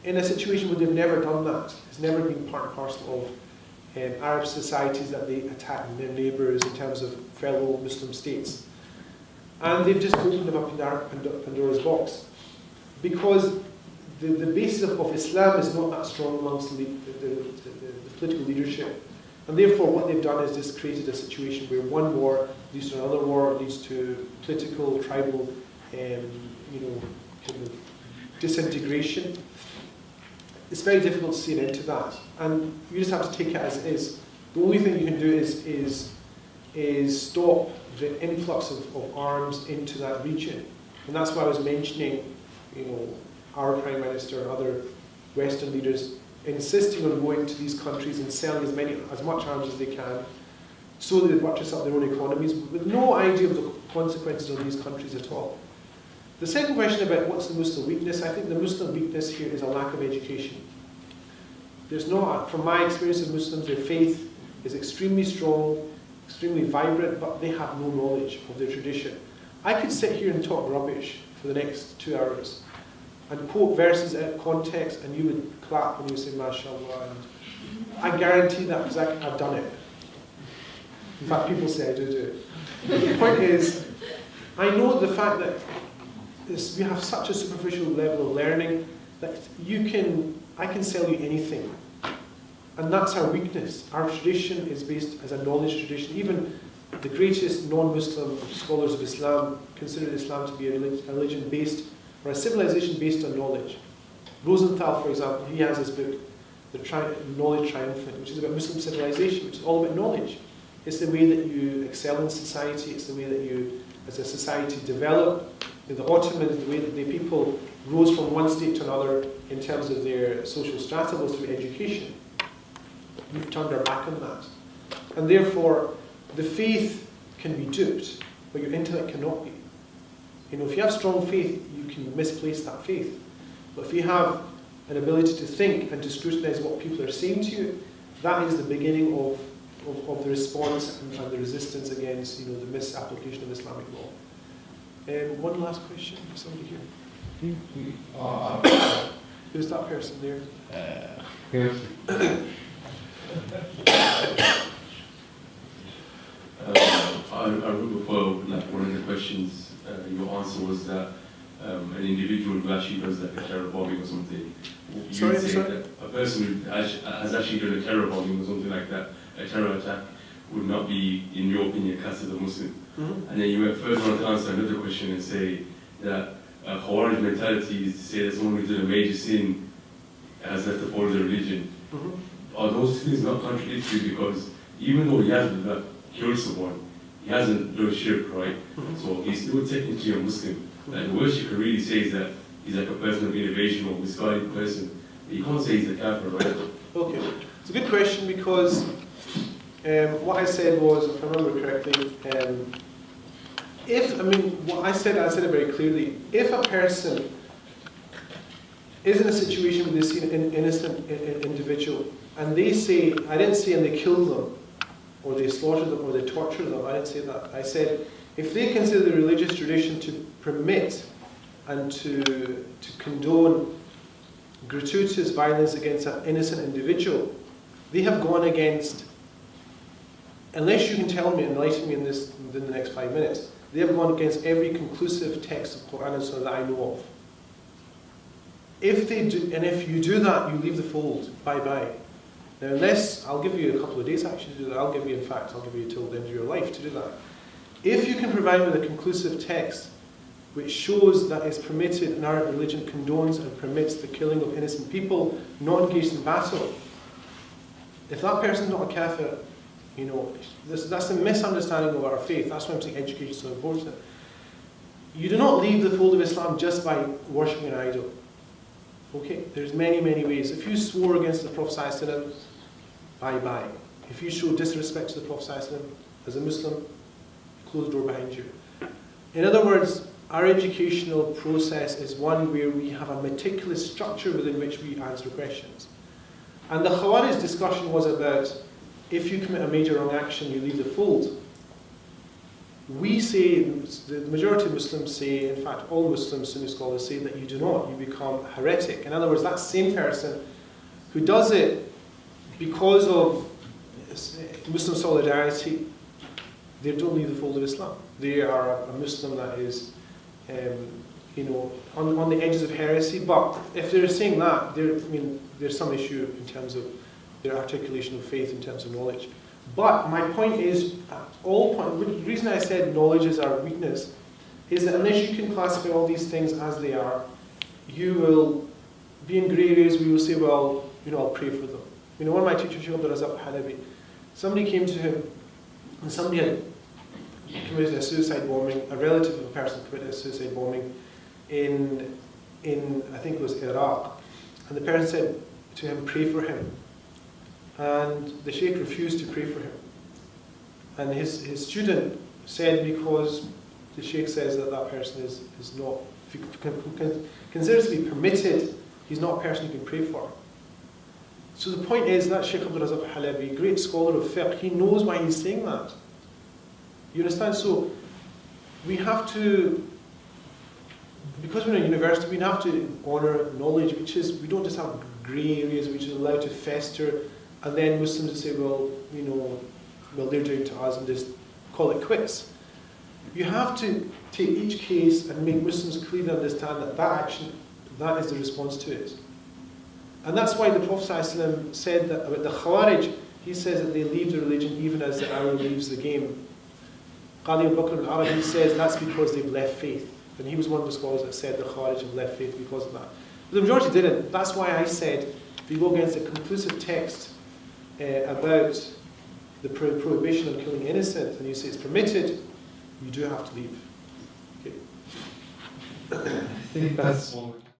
Speaker 1: in a situation where they've never done that. It's never been part and parcel of Arab societies that they attack their neighbours in terms of fellow Muslim states. And they've just opened up Pandora's box. Because the basis of Islam is not that strong amongst the political leadership. And therefore what they've done is just created a situation where one war leads to another war, leads to political, tribal, kind of disintegration. It's very difficult to see an end to that. And you just have to take it as it is. The only thing you can do is stop the influx of arms into that region. And that's why I was mentioning, our Prime Minister and other Western leaders insisting on going to these countries and selling as much arms as they can so that they buttress up their own economies with no idea of the consequences on these countries at all. The second question about what's the Muslim weakness, I think the Muslim weakness here is a lack of education. There's not, from my experience of Muslims, their faith is extremely strong, extremely vibrant, but they have no knowledge of their tradition. I could sit here and talk rubbish for the next 2 hours and quote verses out of context, and you would clap when you say mashallah, and I guarantee that because I've done it. In fact, people say I do it. The point is, I know the fact that we have such a superficial level of learning that I can sell you anything. And that's our weakness. Our tradition is based as a knowledge tradition. Even the greatest non-Muslim scholars of Islam consider Islam to be a religion based, or a civilization based on knowledge. Rosenthal, for example, he has his book, Knowledge Triumphant, which is about Muslim civilization, which is all about knowledge. It's the way that you excel in society, it's the way that you, as a society, develop. The Ottomans, the way that the people rose from one state to another in terms of their social strata was through education. We've turned our back on that. And therefore, the faith can be duped, but your intellect cannot be. If you have strong faith, you can misplace that faith. But if you have an ability to think and to scrutinize what people are saying to you, that is the beginning of the response and the resistance against the misapplication of Islamic law. One last question for somebody here. Who's that person there?
Speaker 7: I remember for one of the questions, your answer was that an individual who actually does like a terror bombing or something,
Speaker 1: Sorry?
Speaker 7: that a person who has actually done a terror bombing or something like that, a terror attack, would not be, in your opinion, classed as a Muslim.
Speaker 1: Mm-hmm.
Speaker 7: And then you went further on to answer another question and say that Khawarij mentality is to say that someone who did a major sin has left the fold of the religion.
Speaker 1: Mm-hmm.
Speaker 7: Are those things not contradictory? Because even though he hasn't killed someone, he hasn't done shirk, right?
Speaker 1: Mm-hmm.
Speaker 7: So he's still technically a Muslim. Like the worst you can really say is that he's like a person of innovation or misguided person. But you can't say he's a kafir, right?
Speaker 1: Okay, it's a good question because what I said was, if I remember correctly, what I said it very clearly. If a person is in a situation where they see an innocent individual and they say, I didn't say and they kill them, or they slaughter them, or they torture them, I didn't say that. I said, if they consider the religious tradition to permit and to condone gratuitous violence against an innocent individual, they have gone against, unless you can tell me, enlighten me within the next 5 minutes, they have gone against every conclusive text of Quran and Sunnah that I know of. If they do, and if you do that, you leave the fold. Bye-bye. Now, unless, I'll give you a couple of days actually to do that. I'll give you till the end of your life to do that. If you can provide me with a conclusive text which shows that it's permitted and our religion condones and permits the killing of innocent people not engaged in battle, if that person's not a kafir, that's a misunderstanding of our faith. That's why I'm saying education is so important. You do not leave the fold of Islam just by worshipping an idol. Okay, there's many, many ways. If you swore against the Prophet ﷺ, bye-bye. If you show disrespect to the Prophet ﷺ as a Muslim, close the door behind you. In other words, our educational process is one where we have a meticulous structure within which we answer questions. And the Khawarij discussion was about, if you commit a major wrong action, you leave the fold. We say, the majority of Muslims say, in fact all Muslim Sunni scholars say that you do not, you become heretic. In other words, that same person who does it because of Muslim solidarity, they don't leave the fold of Islam. They are a Muslim that is, on the edges of heresy. But if they're saying that, there's some issue in terms of their articulation of faith in terms of knowledge. But my point is, the reason I said knowledge is our weakness is that unless you can classify all these things as they are, you will be in grey areas where you will say, well, I'll pray for them. One of my teachers, Shaykh Ruzwan Mohammed, somebody came to him and somebody had committed a suicide bombing, a relative of a person committed a suicide bombing in I think it was Iraq. And the person said to him, pray for him. And the Shaykh refused to pray for him. And his student said, because the Shaykh says that person is not, if you consider to be permitted, he's not a person you can pray for. So the point is that Shaykh Abdul Razak Halabi, great scholar of fiqh, he knows why he's saying that. You understand? So we have to because we're in a university, we have to honour knowledge, which is, we don't just have grey areas which is allowed to fester, and then Muslims will say, well, you know, well, they're doing to us, and just call it quits. You have to take each case and make Muslims clearly understand that that action, that is the response to it. And that's why the Prophet ﷺ said that about the Khawarij, he says that they leave the religion even as the arrow leaves the game. Qadi Abu Bakr al-Arabi says that's because they've left faith. And he was one of the scholars that said the Khawarij have left faith because of that. But the majority didn't. That's why I said, if you go against a conclusive text about the prohibition of killing innocent, and you say it's permitted, you do have to leave. Okay.
Speaker 3: I think that's all.